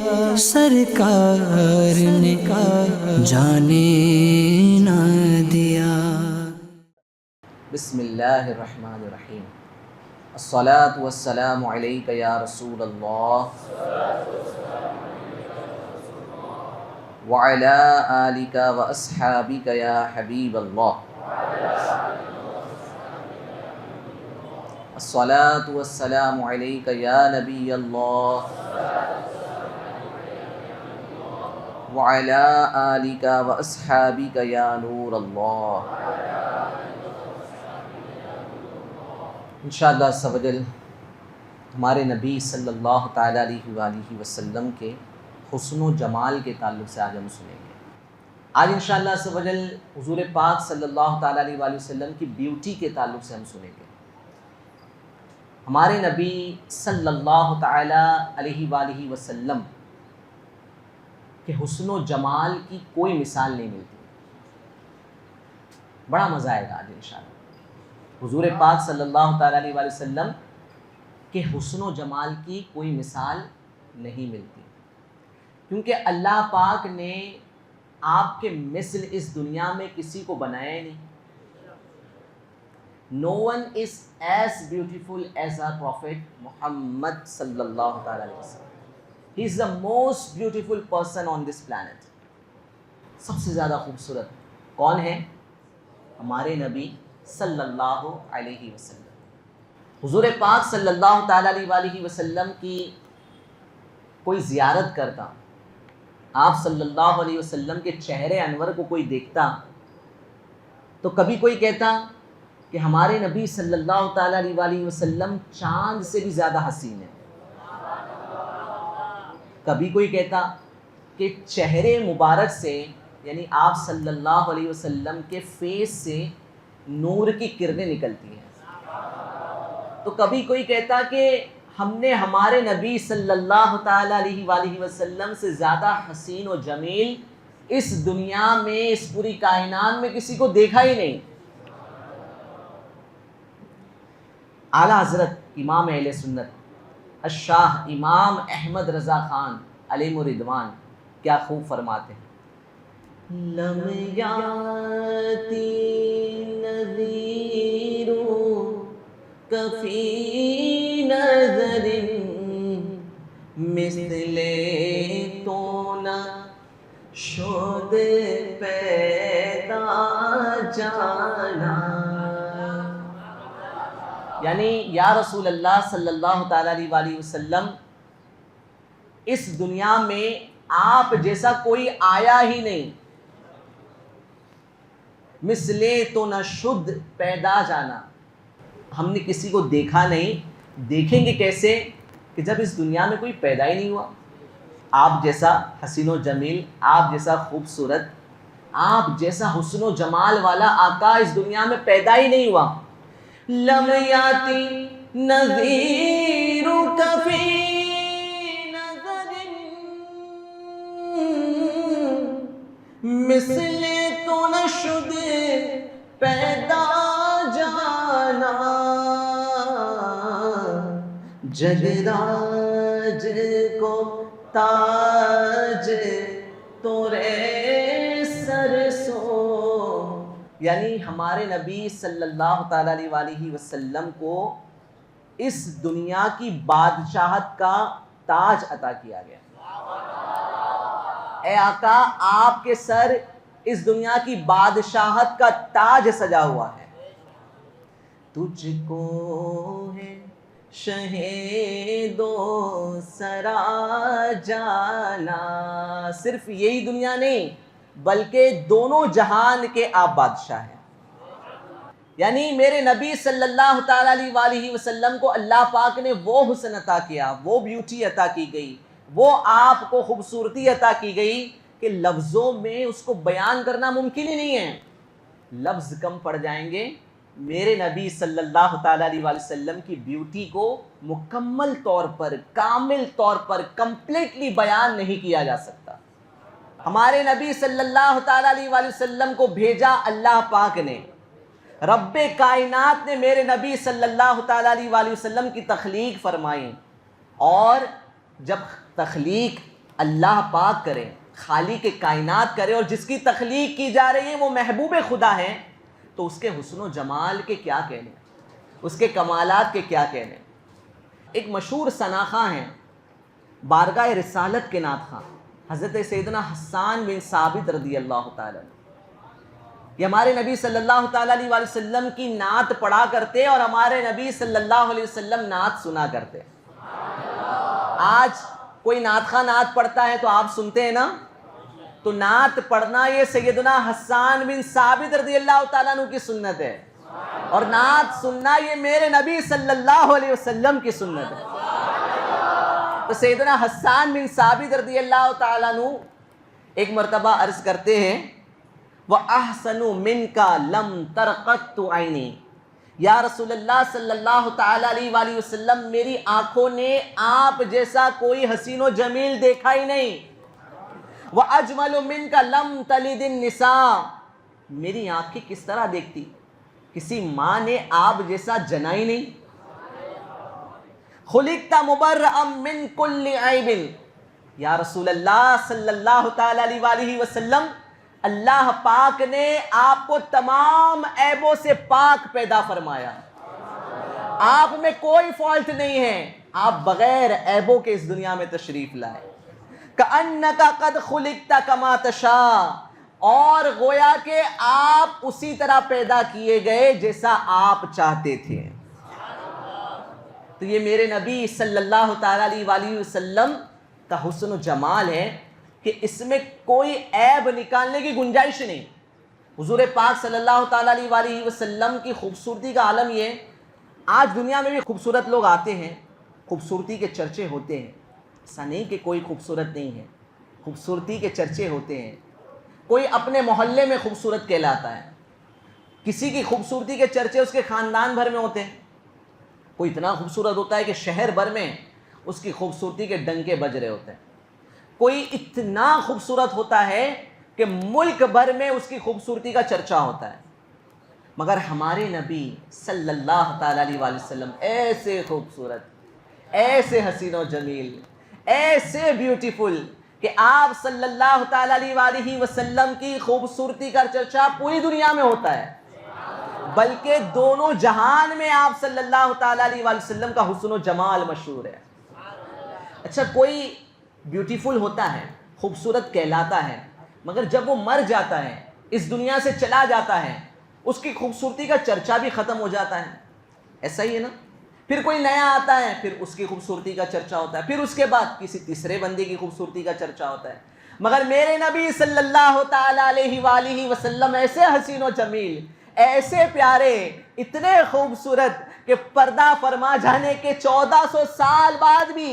سرکار نے جانے نہ دیا۔ بسم اللہ الرحمن الرحیم۔ الصلاۃ والسلام علیک یا رسول اللہ وعلی آلک واصحابک یا حبیب اللہ۔ الصلاۃ والسلام علیک یا نبی اللہ وعلی آلک واصحابک یا نور اللہ۔ انشاءاللہ عز و جل ہمارے نبی صلی اللہ تعالیٰ علیہ وآلہ وسلم کے حسن و جمال کے تعلق سے آج ہم سنیں گے۔ آج انشاءاللہ عز و جل حضور پاک صلی اللہ تعالیٰ علیہ وآلہ وسلم کی بیوٹی کے تعلق سے ہم سنیں گے۔ ہمارے نبی صلی اللہ تعالیٰ علیہ وآلہ وسلم کے حسن و جمال کی کوئی مثال نہیں ملتی۔ بڑا مزہ آئے گا آج انشاءاللہ۔ حضور پاک صلی اللہ تعالیٰ علیہ وآلہ وسلم کے حسن و جمال کی کوئی مثال نہیں ملتی، کیونکہ اللہ پاک نے آپ کے مثل اس دنیا میں کسی کو بنایا ہی نہیں۔ No one is as beautiful as our Prophet Muhammad صلی اللہ تعالیٰ علیہ وسلم۔ He is the most beautiful person on this planet۔ سب سے زیادہ خوبصورت کون ہے؟ ہمارے نبی صلی اللہ علیہ وسلم۔ حضور پاک صلی اللہ تعالیٰ علیہ وآلہ وسلم کی کوئی زیارت کرتا، آپ صلی اللہ علیہ وسلم کے چہرے انور کو کوئی دیکھتا تو کبھی کوئی کہتا کہ ہمارے نبی صلی اللہ تعالیٰ علیہ وآلہ وسلم چاند سے بھی زیادہ حسین ہے۔ کبھی کوئی کہتا کہ چہرے مبارک سے یعنی آپ صلی اللہ علیہ وسلم کے فیس سے نور کی کرنیں نکلتی ہیں۔ تو کبھی کوئی کہتا کہ ہم نے ہمارے نبی صلی اللہ تعالیٰ علیہ وآلہ وسلم سے زیادہ حسین و جمیل اس دنیا میں، اس پوری کائنات میں کسی کو دیکھا ہی نہیں۔ اعلیٰ حضرت امام اہل سنت الشاہ امام احمد رضا خان علیہ الرضوان کیا خوب فرماتے ہیں، لم یاتی نذیر کفی نظر مثل تو نہ شد پیدا جانا۔ یعنی یا رسول اللہ صلی اللہ تعالیٰ علیہ وآلہ وسلم، اس دنیا میں آپ جیسا کوئی آیا ہی نہیں۔ مثلے تو نہ شد پیدا جانا، ہم نے کسی کو دیکھا نہیں، دیکھیں گے کیسے کہ جب اس دنیا میں کوئی پیدا ہی نہیں ہوا۔ آپ جیسا حسین و جمیل، آپ جیسا خوبصورت، آپ جیسا حسن و جمال والا آقا اس دنیا میں پیدا ہی نہیں ہوا۔ لم یاتی نذیر کفی نظر مثل تو نہ شد پیدا جانا۔ جگراج کو تاج تورے سر سو، یعنی ہمارے نبی صلی اللہ تعالیٰ علیہ وآلہ وسلم کو اس دنیا کی بادشاہت کا تاج عطا کیا گیا۔ اے آقا، آپ کے سر اس دنیا کی بادشاہت کا تاج سجا ہوا ہے۔ تجھ کو ہے شہ دو سرا جانا، صرف یہی دنیا نہیں بلکہ دونوں جہان کے آپ بادشاہ ہیں۔ یعنی میرے نبی صلی اللہ تعالیٰ علیہ وآلہ وسلم کو اللہ پاک نے وہ حسن عطا کیا، وہ بیوٹی عطا کی گئی، وہ آپ کو خوبصورتی عطا کی گئی کہ لفظوں میں اس کو بیان کرنا ممکن ہی نہیں ہے۔ لفظ کم پڑ جائیں گے، میرے نبی صلی اللہ تعالیٰ علیہ وآلہ وسلم کی بیوٹی کو مکمل طور پر، کامل طور پر، کمپلیٹلی بیان نہیں کیا جا سکتا۔ ہمارے نبی صلی اللہ تعالیٰ علیہ وآلہ وسلم کو بھیجا اللہ پاک نے، رب کائنات نے میرے نبی صلی اللہ تعالیٰ علیہ وآلہ وسلم کی تخلیق فرمائی، اور جب تخلیق اللہ پاک کرے، خالق کائنات کرے، اور جس کی تخلیق کی جا رہی ہے وہ محبوب خدا ہے، تو اس کے حسن و جمال کے کیا کہنے، اس کے کمالات کے کیا کہنے۔ ایک مشہور ثنا خواں ہیں، بارگاہ رسالت کے نعت خواں، حضرت سیدنا حسان بن ثابت رضی اللہ تعالیٰ عنہ۔ یہ ہمارے نبی صلی اللہ تعالیٰ علیہ وآلہ وسلم کی نعت پڑھا کرتے اور ہمارے نبی صلی اللہ علیہ وسلم نعت سنا کرتے۔ آج کوئی نعت خواں نعت پڑھتا ہے تو آپ سنتے ہیں نا، تو نعت پڑھنا یہ سیدنا حسان بن ثابت رضی اللہ تعالیٰ عنہ کی سنت ہے، اور نعت سننا یہ میرے نبی صلی اللہ علیہ وسلم کی سنت ہے۔ تو سیدنا حسان بن ثابت رضی اللہ تعالیٰ عنہ ایک مرتبہ عرض کرتے ہیں، وَأَحْسَنُ مِنْكَ لَمْ تَرْقَتُ عَيْنِي، یا رسول اللہ صلی اللہ تعالیٰ علیہ وآلہ وسلم، میری آنکھوں نے آپ جیسا کوئی حسین و جمیل دیکھا ہی نہیں۔ وَأَجْمَلُ مِنْكَ لَمْ تَلِدِ النِّسَاء، میری آنکھیں کس طرح دیکھتی، کسی ماں نے آپ جیسا جنا ہی نہیں۔ خُلِقْتَ مُبَرَّأً مِّن كُلِّ عَيْبٍ، یا رسول اللہ صلی اللہ تعالیٰ علیہ وآلہ وسلم، اللہ پاک نے آپ کو تمام عیبوں سے پاک پیدا فرمایا، آپ میں کوئی فالٹ نہیں ہے، آپ بغیر عیبوں کے اس دنیا میں تشریف لائے۔ كَأَنَّكَ قَدْ خُلِقْتَ كَمَا تَشَاءُ، اور گویا کہ آپ اسی طرح پیدا کیے گئے جیسا آپ چاہتے تھے۔ تو یہ میرے نبی صلی اللہ تعالیٰ علیہ وآلہ وسلم کا حسن و جمال ہے کہ اس میں کوئی عیب نکالنے کی گنجائش نہیں۔ حضور پاک صلی اللہ تعالیٰ علیہ وآلہ وسلم کی خوبصورتی کا عالم یہ، آج دنیا میں بھی خوبصورت لوگ آتے ہیں، خوبصورتی کے چرچے ہوتے ہیں، ایسا نہیں کہ کوئی خوبصورت نہیں ہے، خوبصورتی کے چرچے ہوتے ہیں۔ کوئی اپنے محلے میں خوبصورت کہلاتا ہے، کسی کی خوبصورتی کے چرچے اس کے خاندان بھر میں ہوتے ہیں، کوئی اتنا خوبصورت ہوتا ہے کہ شہر بھر میں اس کی خوبصورتی کے ڈنکے بج رہے ہوتے ہیں، کوئی اتنا خوبصورت ہوتا ہے کہ ملک بھر میں اس کی خوبصورتی کا چرچا ہوتا ہے۔ مگر ہمارے نبی صلی اللہ تعالیٰ علیہ وآلہ وسلم ایسے خوبصورت، ایسے حسین و جمیل، ایسے بیوٹیفل کہ آپ صلی اللہ تعالیٰ علیہ وآلہ وسلم کی خوبصورتی کا چرچا پوری دنیا میں ہوتا ہے، بلکہ دونوں جہان میں آپ صلی اللہ تعالیٰ علیہ وآلہ وسلم کا حسن و جمال مشہور ہے۔ اچھا، کوئی بیوٹیفل ہوتا ہے، خوبصورت کہلاتا ہے، مگر جب وہ مر جاتا ہے، اس دنیا سے چلا جاتا ہے، اس کی خوبصورتی کا چرچا بھی ختم ہو جاتا ہے، ایسا ہی ہے نا؟ پھر کوئی نیا آتا ہے، پھر اس کی خوبصورتی کا چرچا ہوتا ہے، پھر اس کے بعد کسی تیسرے بندے کی خوبصورتی کا چرچا ہوتا ہے۔ مگر میرے نبی صلی اللہ تعالیٰ علیہ وآلہ وسلم ایسے حسین و جمیل، ایسے پیارے، اتنے خوبصورت کہ پردہ فرما جانے کے 1400 سال بعد بھی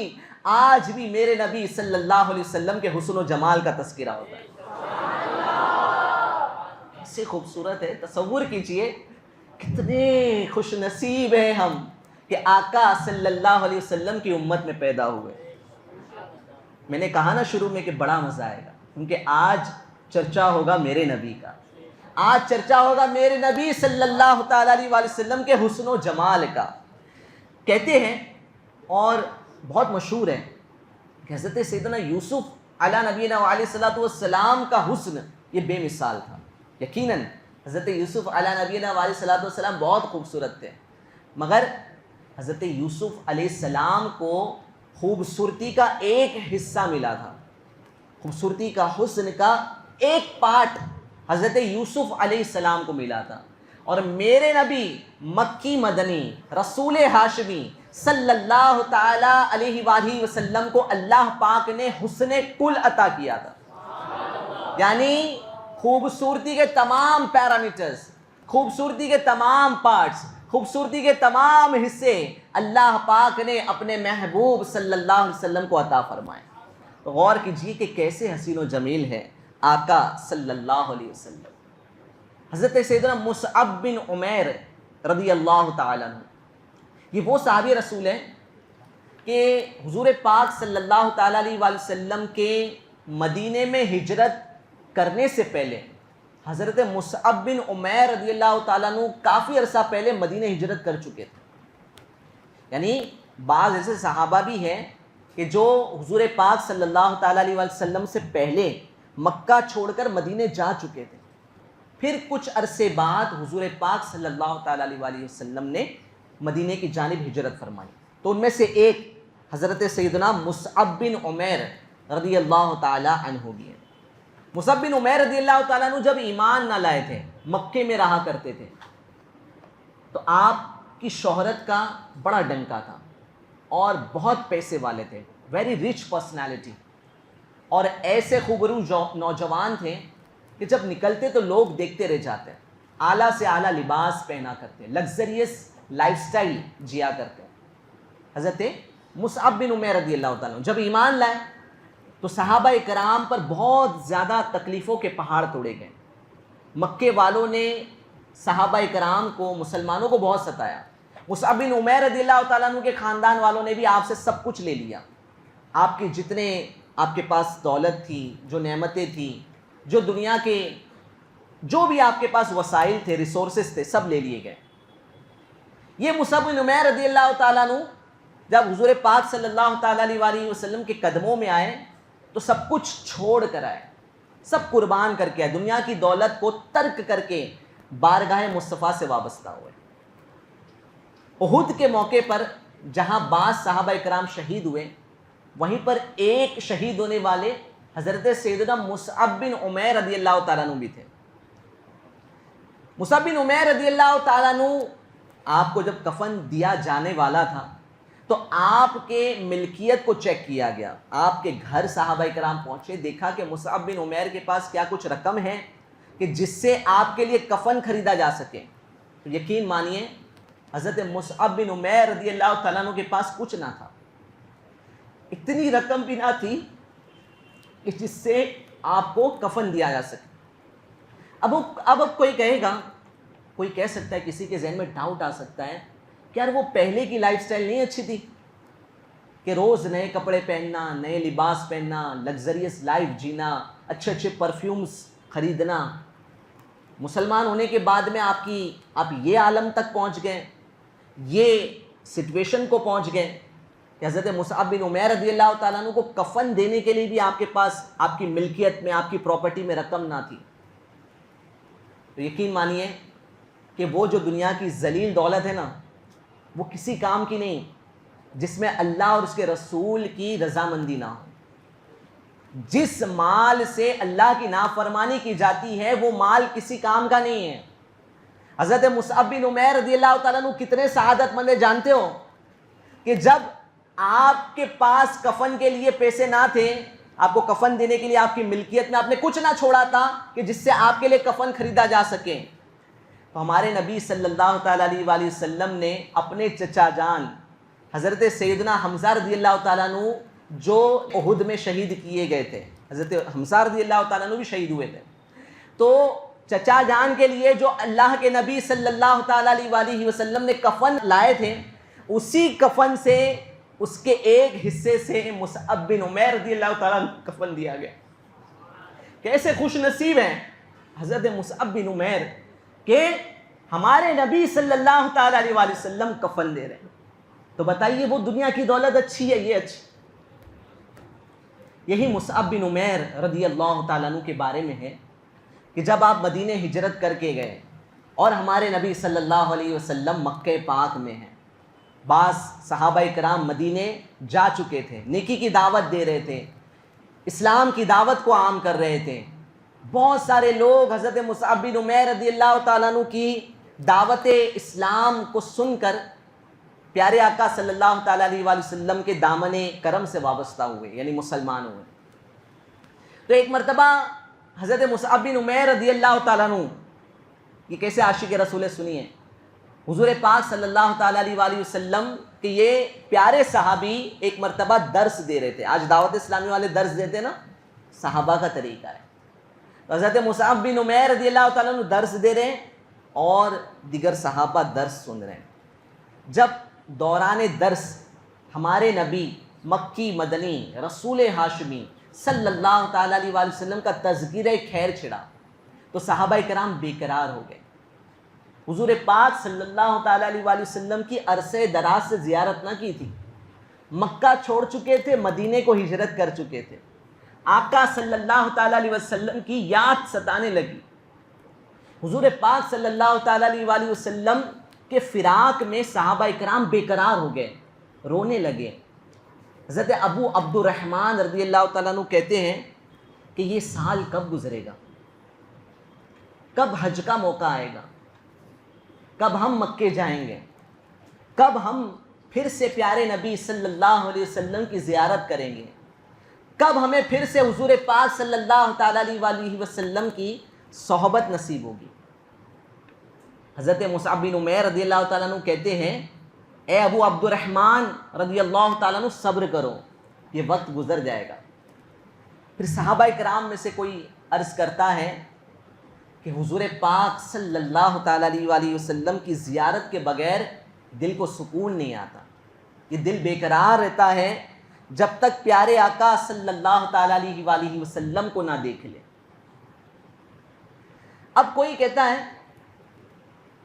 آج بھی میرے نبی صلی اللہ علیہ وسلم کے حسن و جمال کا تذکرہ ہوتا ہے۔ ایسے خوبصورت ہے، تصور کیجئے کتنے خوش نصیب ہیں ہم کہ آقا صلی اللہ علیہ وسلم کی امت میں پیدا ہوئے۔ میں نے کہا نا شروع میں کہ بڑا مزہ آئے گا، کیونکہ آج چرچا ہوگا میرے نبی کا، آج چرچا ہوگا میرے نبی صلی اللہ تعالیٰ علیہ وآلہ وسلم کے حسن و جمال کا۔ کہتے ہیں اور بہت مشہور ہے کہ حضرت سیدنا یوسف علیہ نبینا علیہ الصلوۃ والسلام کا حسن یہ بے مثال تھا۔ یقیناً حضرت یوسف علیہ نبینا علیہ الصلوۃ والسلام بہت خوبصورت تھے، مگر حضرت یوسف علیہ السلام کو خوبصورتی کا ایک حصہ ملا تھا، خوبصورتی کا حسن کا ایک پارٹ حضرت یوسف علیہ السلام کو ملا تھا، اور میرے نبی مکی مدنی رسول ہاشمی صلی اللہ تعالیٰ علیہ وآلہ وسلم کو اللہ پاک نے حسن کل عطا کیا تھا، یعنی خوبصورتی کے تمام پیرامیٹرز، خوبصورتی کے تمام پارٹس، خوبصورتی کے تمام حصے اللہ پاک نے اپنے محبوب صلی اللہ علیہ وسلم کو عطا فرمائے۔ تو غور کیجئے کہ کیسے حسین و جمیل ہے آقا صلی اللہ علیہ وسلم۔ حضرت سیدنا مصعب بن عمیر رضی اللہ تعالیٰ عنہ، یہ وہ صحابی رسول ہیں کہ حضور پاک صلی اللہ تعالیٰ علیہ وآلہ وسلم کے مدینے میں ہجرت کرنے سے پہلے حضرت مصعب بن عمیر رضی اللہ تعالیٰ عنہ کافی عرصہ پہلے مدینہ ہجرت کر چکے تھے۔ یعنی بعض ایسے صحابہ بھی ہیں کہ جو حضور پاک صلی اللہ تعالیٰ علیہ وسلم سے پہلے مکہ چھوڑ کر مدینے جا چکے تھے، پھر کچھ عرصے بعد حضور پاک صلی اللہ تعالیٰ علیہ وسلم نے مدینے کی جانب ہجرت فرمائی. تو ان میں سے ایک حضرت سیدنا مصعب بن عمیر رضی اللہ تعالیٰ عنہ بھی ہیں. مصعب بن عمیر رضی اللہ تعالیٰ عنہ جب ایمان نہ لائے تھے، مکے میں رہا کرتے تھے، تو آپ کی شہرت کا بڑا ڈنکا تھا اور بہت پیسے والے تھے، ویری رچ پرسنالٹی، اور ایسے خوبرو نوجوان تھے کہ جب نکلتے تو لوگ دیکھتے رہ جاتے. اعلیٰ سے اعلیٰ لباس پہنا کرتے، لگزریس لائف سٹائل جیا کرتے. حضرت مصعب بن عمیر رضی اللہ تعالیٰ عنہ جب ایمان لائے تو صحابہ کرام پر بہت زیادہ تکلیفوں کے پہاڑ توڑے گئے. مکے والوں نے صحابہ کرام کو، مسلمانوں کو بہت ستایا. مصعب بن عمیر رضی اللہ تعالیٰ عنہ کے خاندان والوں نے بھی آپ سے سب کچھ لے لیا. آپ کے جتنے آپ کے پاس دولت تھی، جو نعمتیں تھیں، جو دنیا کے جو بھی آپ کے پاس وسائل تھے، ریسورسز تھے، سب لے لیے گئے. یہ مصعب بن عمیر رضی اللہ تعالیٰ عنہ جب حضور پاک صلی اللہ تعالیٰ علیہ وسلم کے قدموں میں آئے تو سب کچھ چھوڑ کر آئے، سب قربان کر کے آئے، دنیا کی دولت کو ترک کر کے بارگاہ مصطفیٰ سے وابستہ ہوئے. احد کے موقع پر جہاں بعض صحابہ کرام شہید ہوئے، وہیں پر ایک شہید ہونے والے حضرت سیدنا مصعب بن عمیر رضی اللہ تعالیٰ عنہ بھی تھے. مصعب بن عمیر رضی اللہ تعالیٰ عنہ آپ کو جب کفن دیا جانے والا تھا تو آپ کے ملکیت کو چیک کیا گیا. آپ کے گھر صحابہ کرام پہنچے، دیکھا کہ مصعب بن عمیر کے پاس کیا کچھ رقم ہے کہ جس سے آپ کے لیے کفن خریدا جا سکے. تو یقین مانیے حضرت مصعب بن عمیر رضی اللہ تعالیٰ عنہ کے پاس کچھ نہ تھا، اتنی رقم بھی نہ تھی کہ جس سے آپ کو کفن دیا جا سکے. اب کوئی کہے گا، کوئی کہہ سکتا ہے، کسی کے ذہن میں ڈاؤٹ آ سکتا ہے کہ یار وہ پہلے کی لائف سٹائل نہیں اچھی تھی کہ روز نئے کپڑے پہننا، نئے لباس پہننا، لگزریس لائف جینا، اچھے اچھے پرفیومز خریدنا. مسلمان ہونے کے بعد میں آپ یہ عالم تک پہنچ گئے، یہ سچویشن کو پہنچ گئے کہ حضرت مصعب بن عمیر رضی اللہ تعالیٰ عنہ کو کفن دینے کے لیے بھی آپ کے پاس، آپ کی ملکیت میں، آپ کی پراپرٹی میں رقم نہ تھی. تو یقین مانیے کہ وہ جو دنیا کی ذلیل دولت ہے نا، وہ کسی کام کی نہیں جس میں اللہ اور اس کے رسول کی رضامندی نہ ہو. جس مال سے اللہ کی نافرمانی کی جاتی ہے وہ مال کسی کام کا نہیں ہے. حضرت مصعب بن عمیر رضی اللہ تعالیٰ عنہ کتنے سعادت مند ہیں جانتے ہو کہ جب آپ کے پاس کفن کے لیے پیسے نہ تھے، آپ کو کفن دینے کے لیے آپ کی ملکیت میں آپ نے کچھ نہ چھوڑا تھا کہ جس سے آپ کے لیے کفن خریدا جا سکے، تو ہمارے نبی صلی اللہ تعالیٰ علیہ وسلم نے اپنے چچا جان حضرت سیدنا حمزہ رضی اللہ تعالیٰ عنہ جو احد میں شہید کیے گئے تھے، حضرت حمزہ رضی اللہ تعالیٰ عنہ بھی شہید ہوئے تھے، تو چچا جان کے لیے جو اللہ کے نبی صلی اللہ تعالیٰ علیہ وسلم نے کفن لائے تھے، اسی کفن سے، اس کے ایک حصے سے مصعب بن عمیر رضی اللہ تعالیٰ عنہ کفن دیا گیا. کیسے خوش نصیب ہیں حضرت مصعب بن عمیر کہ ہمارے نبی صلی اللہ تعالیٰ علیہ وسلم کفن دے رہے ہیں. تو بتائیے وہ دنیا کی دولت اچھی ہے، یہ اچھی. یہی مصعب بن عمیر رضی اللہ تعالیٰ عنہ کے بارے میں ہے کہ جب آپ مدینے ہجرت کر کے گئے اور ہمارے نبی صلی اللہ علیہ وسلم مکہ پاک میں ہیں، بعض صحابہ کرام مدینے جا چکے تھے، نیکی کی دعوت دے رہے تھے، اسلام کی دعوت کو عام کر رہے تھے. بہت سارے لوگ حضرت مصعب بن عمیر رضی اللہ تعالیٰ عنہ کی دعوت اسلام کو سن کر پیارے آقا صلی اللہ تعالیٰ علیہ وسلم کے دامن کرم سے وابستہ ہوئے، یعنی مسلمان ہوئے. تو ایک مرتبہ حضرت مصعب بن عمیر رضی اللہ تعالیٰ عنہ، یہ کیسے عاشق رسول سنیے، حضور پاک صلی اللہ تعالیٰ علیہ وسلم کہ یہ پیارے صحابی ایک مرتبہ درس دے رہے تھے. آج دعوت اسلامی والے درس دیتے نا، صحابہ کا طریقہ ہے. تو حضرت مصعب بن عمیر رضی اللہ تعالیٰ عنہ درس دے رہے ہیں اور دیگر صحابہ درس سن رہے ہیں. جب دوران درس ہمارے نبی مکی مدنی رسول ہاشمی صلی اللہ تعالیٰ علیہ وسلم کا تذکرہ خیر چھڑا تو صحابہ کرام بے قرار ہو گئے. حضور پاک صلی اللہ تعالیٰ علیہ وسلم کی عرصے دراز سے زیارت نہ کی تھی، مکہ چھوڑ چکے تھے، مدینے کو ہجرت کر چکے تھے. آقا صلی اللہ تعالیٰ علیہ وسلم کی یاد ستانے لگی. حضور پاک صلی اللہ تعالیٰ علیہ وآلہ وسلم کے فراق میں صحابہ اکرام بے قرار ہو گئے، رونے لگے. حضرت ابو عبد الرحمن رضی اللہ تعالیٰ عنہ کہتے ہیں کہ یہ سال کب گزرے گا، کب حج کا موقع آئے گا، کب ہم مکے جائیں گے، کب ہم پھر سے پیارے نبی صلی اللہ علیہ وسلم کی زیارت کریں گے، کب ہمیں پھر سے حضور پاک صلی اللہ تعالیٰ علیہ وآلہ وسلم کی صحبت نصیب ہوگی. حضرت مصعب بن عمیر رضی اللہ تعالیٰ عنہ کہتے ہیں اے ابو عبد الرحمن رضی اللہ تعالیٰ عنہ صبر کرو، یہ وقت گزر جائے گا. پھر صحابہ اکرام میں سے کوئی عرض کرتا ہے کہ حضور پاک صلی اللہ تعالیٰ علیہ وآلہ وسلم کی زیارت کے بغیر دل کو سکون نہیں آتا، یہ دل بے قرار رہتا ہے جب تک پیارے آقا صلی اللہ تعالیٰ علیہ وآلہ وسلم کو نہ دیکھ لے. اب کوئی کہتا ہے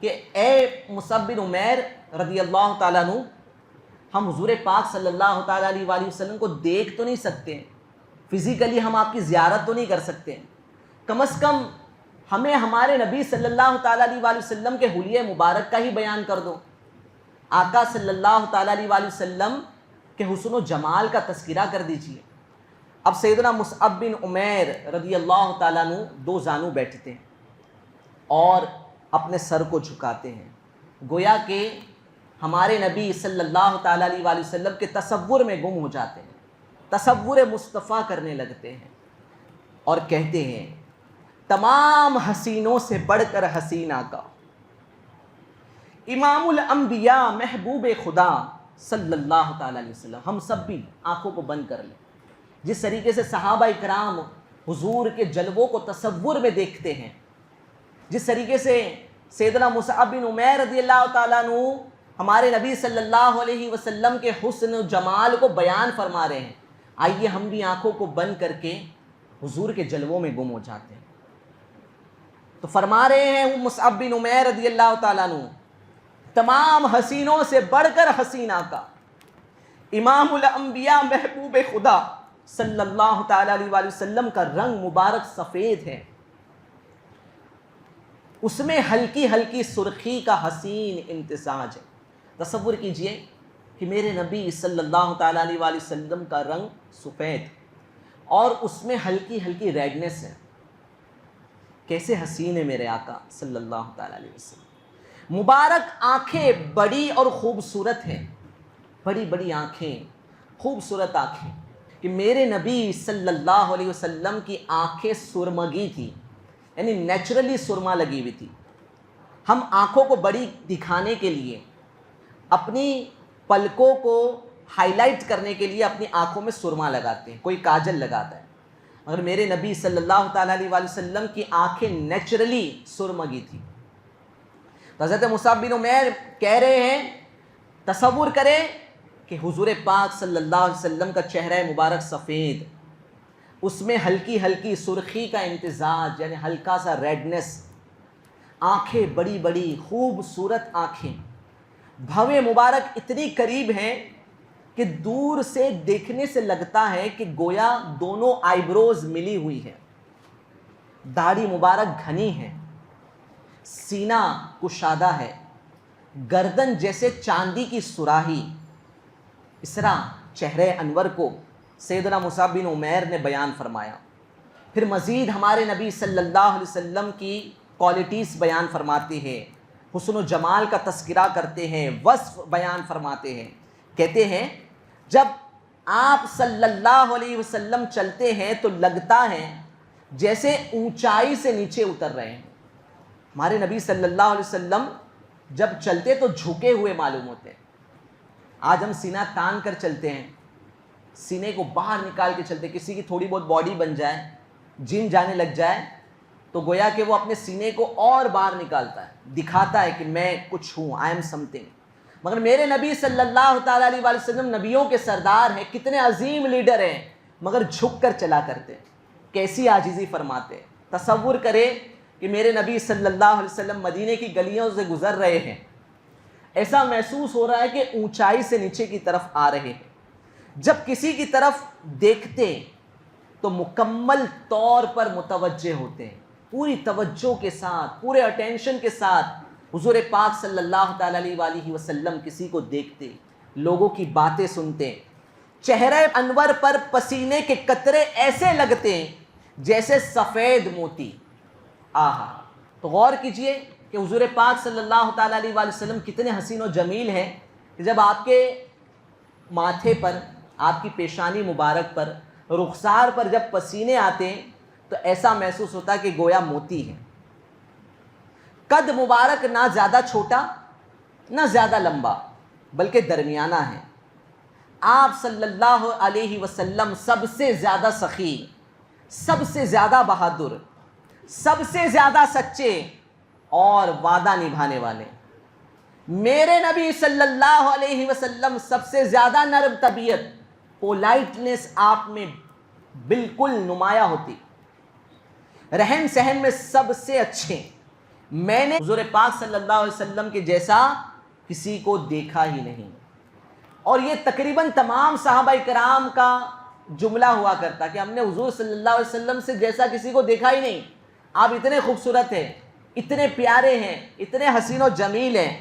کہ اے مصعب بن عمیر رضی اللہ تعالیٰ عنہ، ہم حضور پاک صلی اللہ تعالیٰ علیہ وآلہ وسلم کو دیکھ تو نہیں سکتے، فزیکلی ہم آپ کی زیارت تو نہیں کر سکتے، کم از کم ہمیں ہمارے نبی صلی اللہ تعالیٰ علیہ وآلہ وسلم کے حلیے مبارک کا ہی بیان کر دو. آقا صلی اللہ تعالیٰ علیہ وآلہ وسلم کے حسن و جمال کا تذکرہ کر دیجئے. اب سیدنا مصعب بن عمیر رضی اللہ تعالیٰ عنہ دو زانو بیٹھتے ہیں اور اپنے سر کو جھکاتے ہیں، گویا کہ ہمارے نبی صلی اللہ تعالیٰ علیہ وآلہ وسلم کے تصور میں گم ہو جاتے ہیں، تصور مصطفیٰ کرنے لگتے ہیں اور کہتے ہیں تمام حسینوں سے بڑھ کر حسین آقا، امام الانبیاء محبوب خدا صلی اللہ تعالیٰ علیہ وسلم. ہم سب بھی آنکھوں کو بند کر لیں. جس طریقے سے صحابہ اکرام حضور کے جلووں کو تصور میں دیکھتے ہیں، جس طریقے سے سیدنا مصعب بن عمیر رضی اللہ تعالیٰ عنہ ہمارے نبی صلی اللہ علیہ وسلم کے حسن و جمال کو بیان فرما رہے ہیں، آئیے ہم بھی آنکھوں کو بند کر کے حضور کے جلووں میں گم ہو جاتے ہیں. تو فرما رہے ہیں مصعب بن عمیر رضی اللہ تعالیٰ عنہ تمام حسینوں سے بڑھ کر حسین آقا، امام الانبیاء محبوب خدا صلی اللہ تعالیٰ علیہ وآلہ وسلم کا رنگ مبارک سفید ہے، اس میں ہلکی ہلکی سرخی کا حسین امتزاج ہے. تصور کیجئے کہ میرے نبی صلی اللہ تعالیٰ علیہ وآلہ وسلم کا رنگ سفید اور اس میں ہلکی ہلکی ریڈنس ہے، کیسے حسین ہے میرے آقا صلی اللہ تعالیٰ علیہ وسلم. مبارک آنکھیں بڑی اور خوبصورت ہیں، بڑی بڑی آنکھیں، خوبصورت آنکھیں، کہ میرے نبی صلی اللہ علیہ وسلم کی آنکھیں سرمگی تھی، یعنی نیچرلی سرما لگی ہوئی تھی. ہم آنکھوں کو بڑی دکھانے کے لیے، اپنی پلکوں کو ہائی لائٹ کرنے کے لیے اپنی آنکھوں میں سرما لگاتے ہیں، کوئی کاجل لگاتا ہے، مگر میرے نبی صلی اللہ تعالیٰ علیہ وآلہ وسلم کی آنکھیں نیچرلی سرمگی تھی. تو حضرت مصعب بن عمیر کہہ رہے ہیں تصور کریں کہ حضور پاک صلی اللہ علیہ وسلم کا چہرہ مبارک سفید، اس میں ہلکی ہلکی سرخی کا امتزاج، یعنی ہلکا سا ریڈنس، آنکھیں بڑی بڑی خوبصورت آنکھیں، بھویں مبارک اتنی قریب ہیں کہ دور سے دیکھنے سے لگتا ہے کہ گویا دونوں آئی بروز ملی ہوئی ہے، داڑھی مبارک گھنی ہے، سینہ کشادہ ہے، گردن جیسے چاندی کی سراہی. اس طرح چہرے انور کو سیدنا مصعب بن عمیر نے بیان فرمایا. پھر مزید ہمارے نبی صلی اللہ علیہ وسلم کی کوالٹیز بیان فرماتے ہیں، حسن و جمال کا تذکرہ کرتے ہیں، وصف بیان فرماتے ہیں. کہتے ہیں جب آپ صلی اللہ علیہ وسلم چلتے ہیں تو لگتا ہے جیسے اونچائی سے نیچے اتر رہے ہیں. ہمارے نبی صلی اللہ علیہ وسلم جب چلتے تو جھکے ہوئے معلوم ہوتے ہیں. آج ہم سینہ تان کر چلتے ہیں، سینے کو باہر نکال کے چلتے. کسی کی تھوڑی بہت باڈی بن جائے، جم جانے لگ جائے تو گویا کہ وہ اپنے سینے کو اور باہر نکالتا ہے، دکھاتا ہے کہ میں کچھ ہوں، آئی ایم سم تھنگ. مگر میرے نبی صلی اللہ تعالیٰ علیہ وآلہ وسلم نبیوں کے سردار ہیں، کتنے عظیم لیڈر ہیں، مگر جھک کر چلا کرتے. کیسی عاجزی فرماتے. تصور کرے کہ میرے نبی صلی اللہ علیہ وسلم مدینے کی گلیوں سے گزر رہے ہیں، ایسا محسوس ہو رہا ہے کہ اونچائی سے نیچے کی طرف آ رہے ہیں. جب کسی کی طرف دیکھتے تو مکمل طور پر متوجہ ہوتے ہیں، پوری توجہ کے ساتھ، پورے اٹینشن کے ساتھ حضور پاک صلی اللہ تعالیٰ علیہ وآلہ وسلم کسی کو دیکھتے، لوگوں کی باتیں سنتے، چہرے انور پر پسینے کے قطرے ایسے لگتے ہیں جیسے سفید موتی۔ آہا، تو غور کیجئے کہ حضور پاک صلی اللہ تعالیٰ علیہ وآلہ وسلم کتنے حسین و جمیل ہیں کہ جب آپ کے ماتھے پر، آپ کی پیشانی مبارک پر، رخسار پر جب پسینے آتے ہیں تو ایسا محسوس ہوتا ہے کہ گویا موتی ہے۔ قد مبارک نہ زیادہ چھوٹا نہ زیادہ لمبا بلکہ درمیانہ ہے۔ آپ صلی اللہ علیہ وسلم سب سے زیادہ سخی، سب سے زیادہ بہادر، سب سے زیادہ سچے اور وعدہ نبھانے والے۔ میرے نبی صلی اللہ علیہ وسلم سب سے زیادہ نرم طبیعت، پولائٹنس آپ میں بالکل نمایاں ہوتی، رہن سہن میں سب سے اچھے۔ میں نے حضور پاک صلی اللہ علیہ وسلم کے جیسا کسی کو دیکھا ہی نہیں، اور یہ تقریباً تمام صحابہ کرام کا جملہ ہوا کرتا کہ ہم نے حضور صلی اللہ علیہ وسلم سے جیسا کسی کو دیکھا ہی نہیں۔ آپ اتنے خوبصورت ہیں، اتنے پیارے ہیں، اتنے حسین و جمیل ہیں۔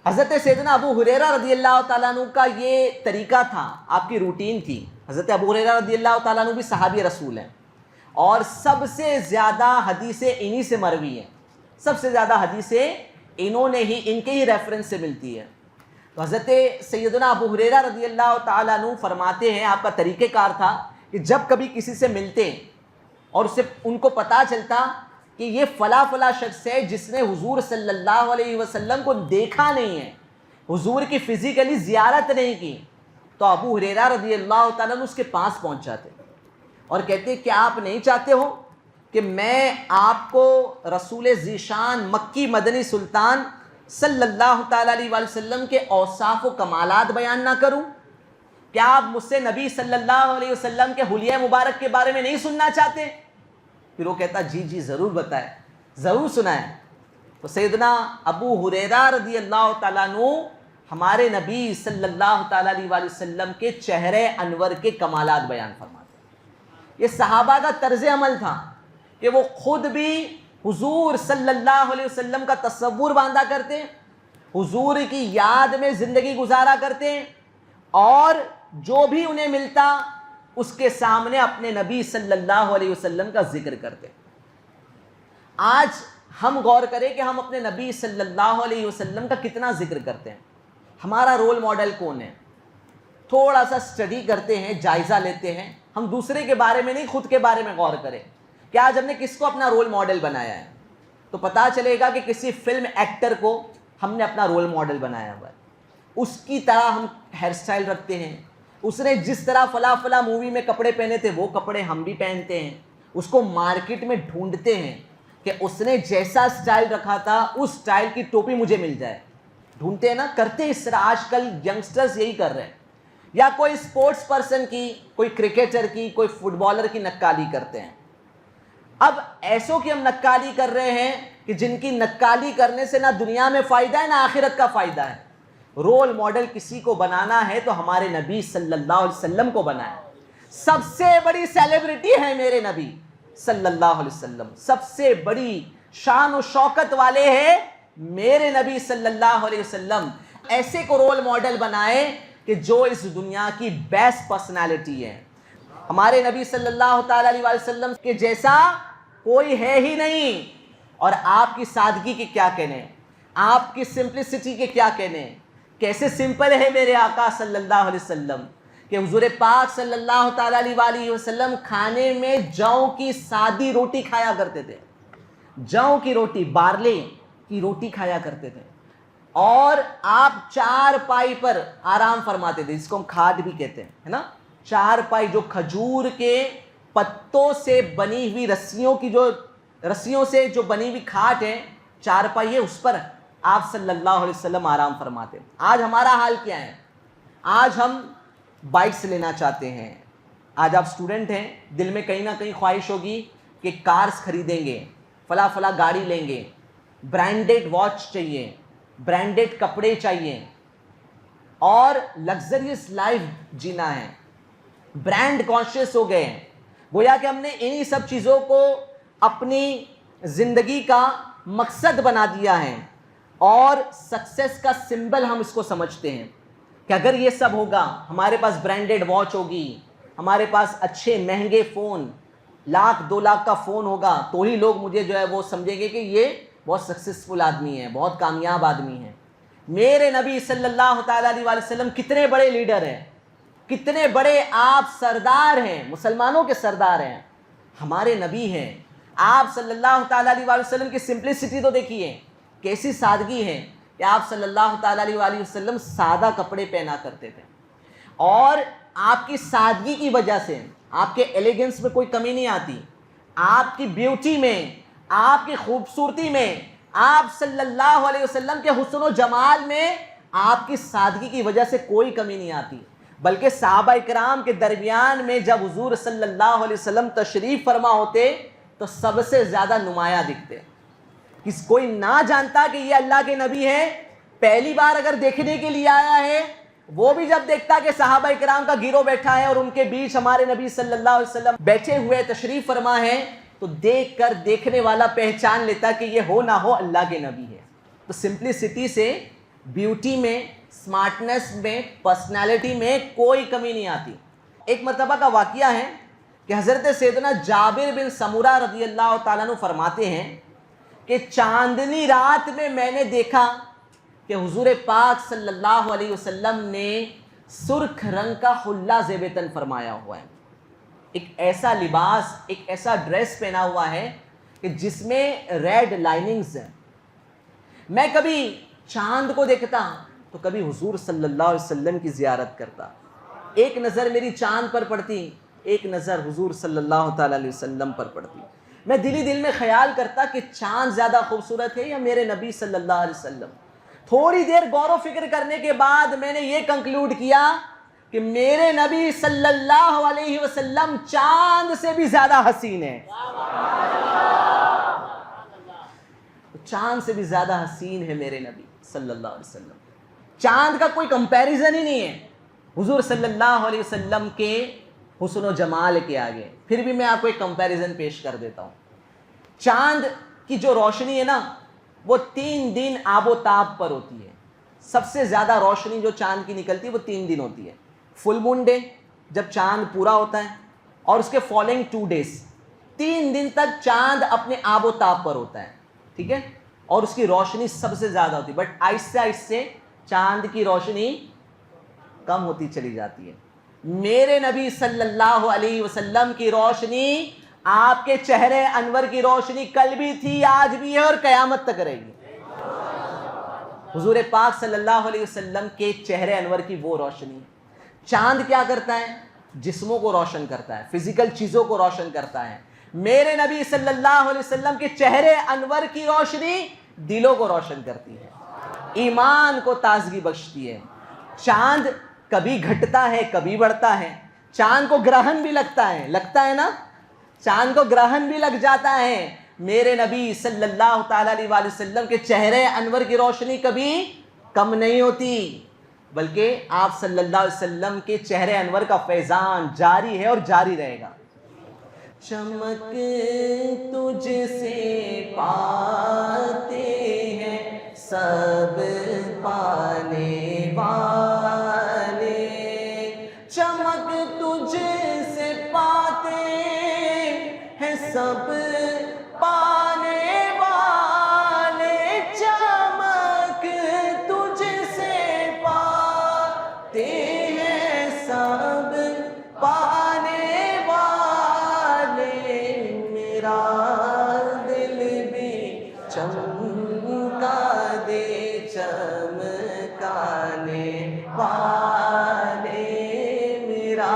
حضرت سیدنا ابو ہریرہ رضی اللہ تعالیٰ عنہ کا یہ طریقہ تھا، آپ کی روٹین تھی۔ حضرت ابو ہریرہ رضی اللہ تعالیٰ عنہ بھی صحابی رسول ہیں، اور سب سے زیادہ حدیثیں انہی سے مروی ہیں، سب سے زیادہ حدیثیں انہوں نے ہی، ان کے ہی ریفرنس سے ملتی ہے۔ تو حضرت سیدنا ابو ہریرہ رضی اللہ تعالیٰ عنہ فرماتے ہیں، آپ کا طریقہ کار تھا کہ جب کبھی کسی سے ملتے اور اسے ان کو پتہ چلتا کہ یہ فلاں فلاں شخص ہے جس نے حضور صلی اللہ علیہ وسلم کو دیکھا نہیں ہے، حضور کی فزیکلی زیارت نہیں کی، تو ابو ہریرہ رضی اللہ تعالیٰ عنہ اس کے پاس پہنچ جاتے اور کہتے کیا آپ نہیں چاہتے ہو کہ میں آپ کو رسول ذیشان مکی مدنی سلطان صلی اللہ تعالیٰ علیہ وآلہ وسلم کے اوصاف و کمالات بیان نہ کروں؟ کیا آپ مجھ سے نبی صلی اللہ علیہ وسلم کے حلیہ مبارک کے بارے میں نہیں سننا چاہتے؟ پھر وہ کہتا جی جی ضرور بتائیں، ضرور سنائیں۔ تو سیدنا ابو ہریرہ رضی اللہ تعالیٰ عنہ ہمارے نبی صلی اللہ تعالیٰ علیہ وآلہ وسلم کے چہرے انور کے کمالات بیان فرماتے ہیں۔ یہ صحابہ کا طرز عمل تھا کہ وہ خود بھی حضور صلی اللہ علیہ وسلم کا تصور باندھا کرتے، حضور کی یاد میں زندگی گزارا کرتے، اور جو بھی انہیں ملتا اس کے سامنے اپنے نبی صلی اللہ علیہ وسلم کا ذکر کرتے۔ آج ہم غور کریں کہ ہم اپنے نبی صلی اللہ علیہ وسلم کا کتنا ذکر کرتے ہیں، ہمارا رول ماڈل کون ہے؟ تھوڑا سا اسٹڈی کرتے ہیں، جائزہ لیتے ہیں، ہم دوسرے کے بارے میں نہیں خود کے بارے میں غور کریں کہ آج ہم نے کس کو اپنا رول ماڈل بنایا ہے۔ تو پتہ چلے گا کہ کسی فلم ایکٹر کو ہم نے اپنا رول ماڈل بنایا ہوا ہے، اس کی طرح ہم ہیئر سٹائل رکھتے ہیں، اس نے جس طرح فلاں فلاں مووی میں کپڑے پہنے تھے وہ کپڑے ہم بھی پہنتے ہیں، اس کو مارکیٹ میں ڈھونڈتے ہیں کہ اس نے جیسا سٹائل رکھا تھا اس سٹائل کی ٹوپی مجھے مل جائے، ڈھونڈتے ہیں نا، کرتے ہیں اس طرح۔ آج کل ینگسٹرز یہی کر رہے ہیں، یا کوئی اسپورٹس پرسن کی، کوئی کرکٹر کی، کوئی فٹ بالر کی نقالی کرتے ہیں۔ اب ایسوں کی ہم نقالی کر رہے ہیں کہ جن کی نقالی کرنے سے نہ دنیا میں فائدہ ہے نہ آخرت کا فائدہ ہے۔ رول ماڈل کسی کو بنانا ہے تو ہمارے نبی صلی اللہ علیہ وسلم کو بنائیں۔ سب سے بڑی سیلیبریٹی ہے میرے نبی صلی اللہ علیہ وسلم، سب سے بڑی شان و شوکت والے ہیں میرے نبی صلی اللہ علیہ وسلم۔ ایسے کو رول ماڈل بنائیں کہ جو اس دنیا کی بیسٹ پرسنالٹی ہے۔ ہمارے نبی صلی اللہ تعالیٰ علیہ وسلم کے جیسا کوئی ہے ہی نہیں، اور آپ کی سادگی کے کیا کہنے، آپ کی سمپلسٹی کے کیا کہنے، کیسے سمپل ہے میرے آقا صلی اللہ علیہ وسلم کہ حضور پاک صلی اللہ تعالیٰ علیہ وآلہ وسلم کھانے میں جوں کی سادی روٹی کھایا کرتے تھے، جوں کی روٹی، بارلے کی روٹی کھایا کرتے تھے، اور آپ چار پائی پر آرام فرماتے تھے، جس کو ہم کھاٹ بھی کہتے ہیں، ہے نا، چار پائی جو کھجور کے پتوں سے بنی ہوئی رسیوں سے جو بنی ہوئی کھاٹ ہے، چار پائی ہے، اس پر آپ صلی اللہ علیہ وسلم آرام فرماتے۔ آج ہمارا حال کیا ہے؟ آج ہم بائکس لینا چاہتے ہیں، آج آپ اسٹوڈنٹ ہیں، دل میں کہیں نہ کہیں خواہش ہوگی کہ کارز خریدیں گے، فلاں فلاں گاڑی لیں گے، برانڈیڈ واچ چاہیے، برانڈیڈ کپڑے چاہیے، اور لگزریس لائف جینا ہے, برانڈ کانشیس ہو گئے ہیں. گویا کہ ہم نے انہی سب چیزوں کو اپنی زندگی کا مقصد بنا دیا ہے, اور سکسیس کا سمبل ہم اس کو سمجھتے ہیں کہ اگر یہ سب ہوگا, ہمارے پاس برانڈیڈ واچ ہوگی, ہمارے پاس اچھے مہنگے فون, 1,00,000 2,00,000 کا فون ہوگا, تو ہی لوگ مجھے جو ہے وہ سمجھیں گے کہ یہ بہت سکسیسفل آدمی ہے, بہت کامیاب آدمی ہے. میرے نبی صلی اللہ تعالیٰ علیہ وسلم کتنے بڑے لیڈر ہیں, کتنے بڑے آپ سردار ہیں, مسلمانوں کے سردار ہیں, ہمارے نبی ہیں. آپ صلی اللہ تعالیٰ علیہ وسلم کی سمپلسٹی تو دیکھیے, کیسی سادگی ہے کہ آپ صلی اللہ تعالیٰ علیہ وسلم سادہ کپڑے پہنا کرتے تھے, اور آپ کی سادگی کی وجہ سے آپ کے ایلیگنس میں کوئی کمی نہیں آتی, آپ کی بیوٹی میں, آپ کی خوبصورتی میں, آپ صلی اللہ علیہ وسلم کے حسن و جمال میں آپ کی سادگی کی وجہ سے کوئی کمی نہیں آتی. بلکہ صحابہ اکرام کے درمیان میں جب حضور صلی اللہ علیہ وسلم تشریف فرما ہوتے تو سب سے زیادہ نمایاں دکھتے. کوئی نہ جانتا کہ یہ اللہ کے نبی ہے, پہلی بار اگر دیکھنے کے لیے آیا ہے, وہ بھی جب دیکھتا کہ صحابہ اکرام کا گروہ بیٹھا ہے اور ان کے بیچ ہمارے نبی صلی اللہ علیہ وسلم بیٹھے ہوئے تشریف فرما ہے, تو دیکھ کر دیکھنے والا پہچان لیتا کہ یہ ہو نہ ہو اللہ کے نبی ہے. تو سمپلسٹی سے, بیوٹی میں, سمارٹنس میں, پرسنالٹی میں کوئی کمی نہیں آتی. ایک مرتبہ کا واقعہ ہے کہ حضرت سیدنا جابر بن سمورہ رضی اللہ تعالیٰ عنہ فرماتے ہیں کہ چاندنی رات میں نے دیکھا کہ حضور پاک صلی اللہ علیہ وسلم نے سرخ رنگ کا حلہ زیب تن فرمایا ہوا ہے, ایک ایسا لباس, ایک ایسا ڈریس پہنا ہوا ہے کہ جس میں ریڈ لائننگز ہیں. میں کبھی چاند کو دیکھتا تو کبھی حضور صلی اللہ علیہ وسلم کی زیارت کرتا, ایک نظر میری چاند پر پڑتی, ایک نظر حضور صلی اللہ تعالیٰ علیہ وسلم پر پڑتی. میں دل ہی دل میں خیال کرتا کہ چاند زیادہ خوبصورت ہے یا میرے نبی صلی اللہ علیہ وسلم. تھوڑی دیر غور و فکر کرنے کے بعد میں نے یہ کنکلوڈ کیا کہ میرے نبی صلی اللہ علیہ وسلم چاند سے بھی زیادہ حسین ہے. چاند سے بھی زیادہ حسین ہے میرے نبی صلی اللہ علیہ وسلم. چاند کا کوئی کمپیریزن ہی نہیں ہے حضور صلی اللہ علیہ وسلم کے حسن و جمال کے آگے. پھر بھی میں آپ کو ایک کمپیریزن پیش کر دیتا ہوں. چاند کی جو روشنی ہے نا, وہ 3 دن آب و تاب پر ہوتی ہے. سب سے زیادہ روشنی جو چاند کی نکلتی ہے وہ 3 دن ہوتی ہے. فل مون ڈے جب چاند پورا ہوتا ہے, اور اس کے فالوئنگ 2 days, 3 دن تک چاند اپنے آب و تاب پر ہوتا ہے, ٹھیک ہے, اور اس کی روشنی سب سے زیادہ ہوتی ہے. بٹ آہستہ آہستہ چاند کی روشنی کم ہوتی چلی جاتی ہے. میرے نبی صلی اللہ علیہ وسلم کی روشنی, آپ کے چہرے انور کی روشنی کل بھی تھی, آج بھی ہے, اور قیامت تک رہے گی. حضور پاک صلی اللہ علیہ وسلم کے چہرے انور کی وہ روشنی. چاند کیا کرتا ہے؟ جسموں کو روشن کرتا ہے, فزیکل چیزوں کو روشن کرتا ہے. میرے نبی صلی اللہ علیہ وسلم کے چہرے انور کی روشنی دلوں کو روشن کرتی ہے, ایمان کو تازگی بخشتی ہے. چاند کبھی گھٹتا ہے, کبھی بڑھتا ہے. چاند کو گرہن بھی لگتا ہے نا, چاند کو گرہن بھی لگ جاتا ہے. میرے نبی صلی اللہ تعالیٰ علیہ وسلم کے چہرے انور کی روشنی کبھی کم نہیں ہوتی, بلکہ آپ صلی اللہ علیہ وسلم کے چہرے انور کا فیضان جاری ہے اور جاری رہے گا. چمک تجھ سے پاتے ہیں سب پانے والے, چمک تجھ سے پاتے ہیں سب پانے والے, چمک تجھ سے پاتے ہیں سب پانے والے. میرا دل بھی چمکا دے چمکانے والے, میرا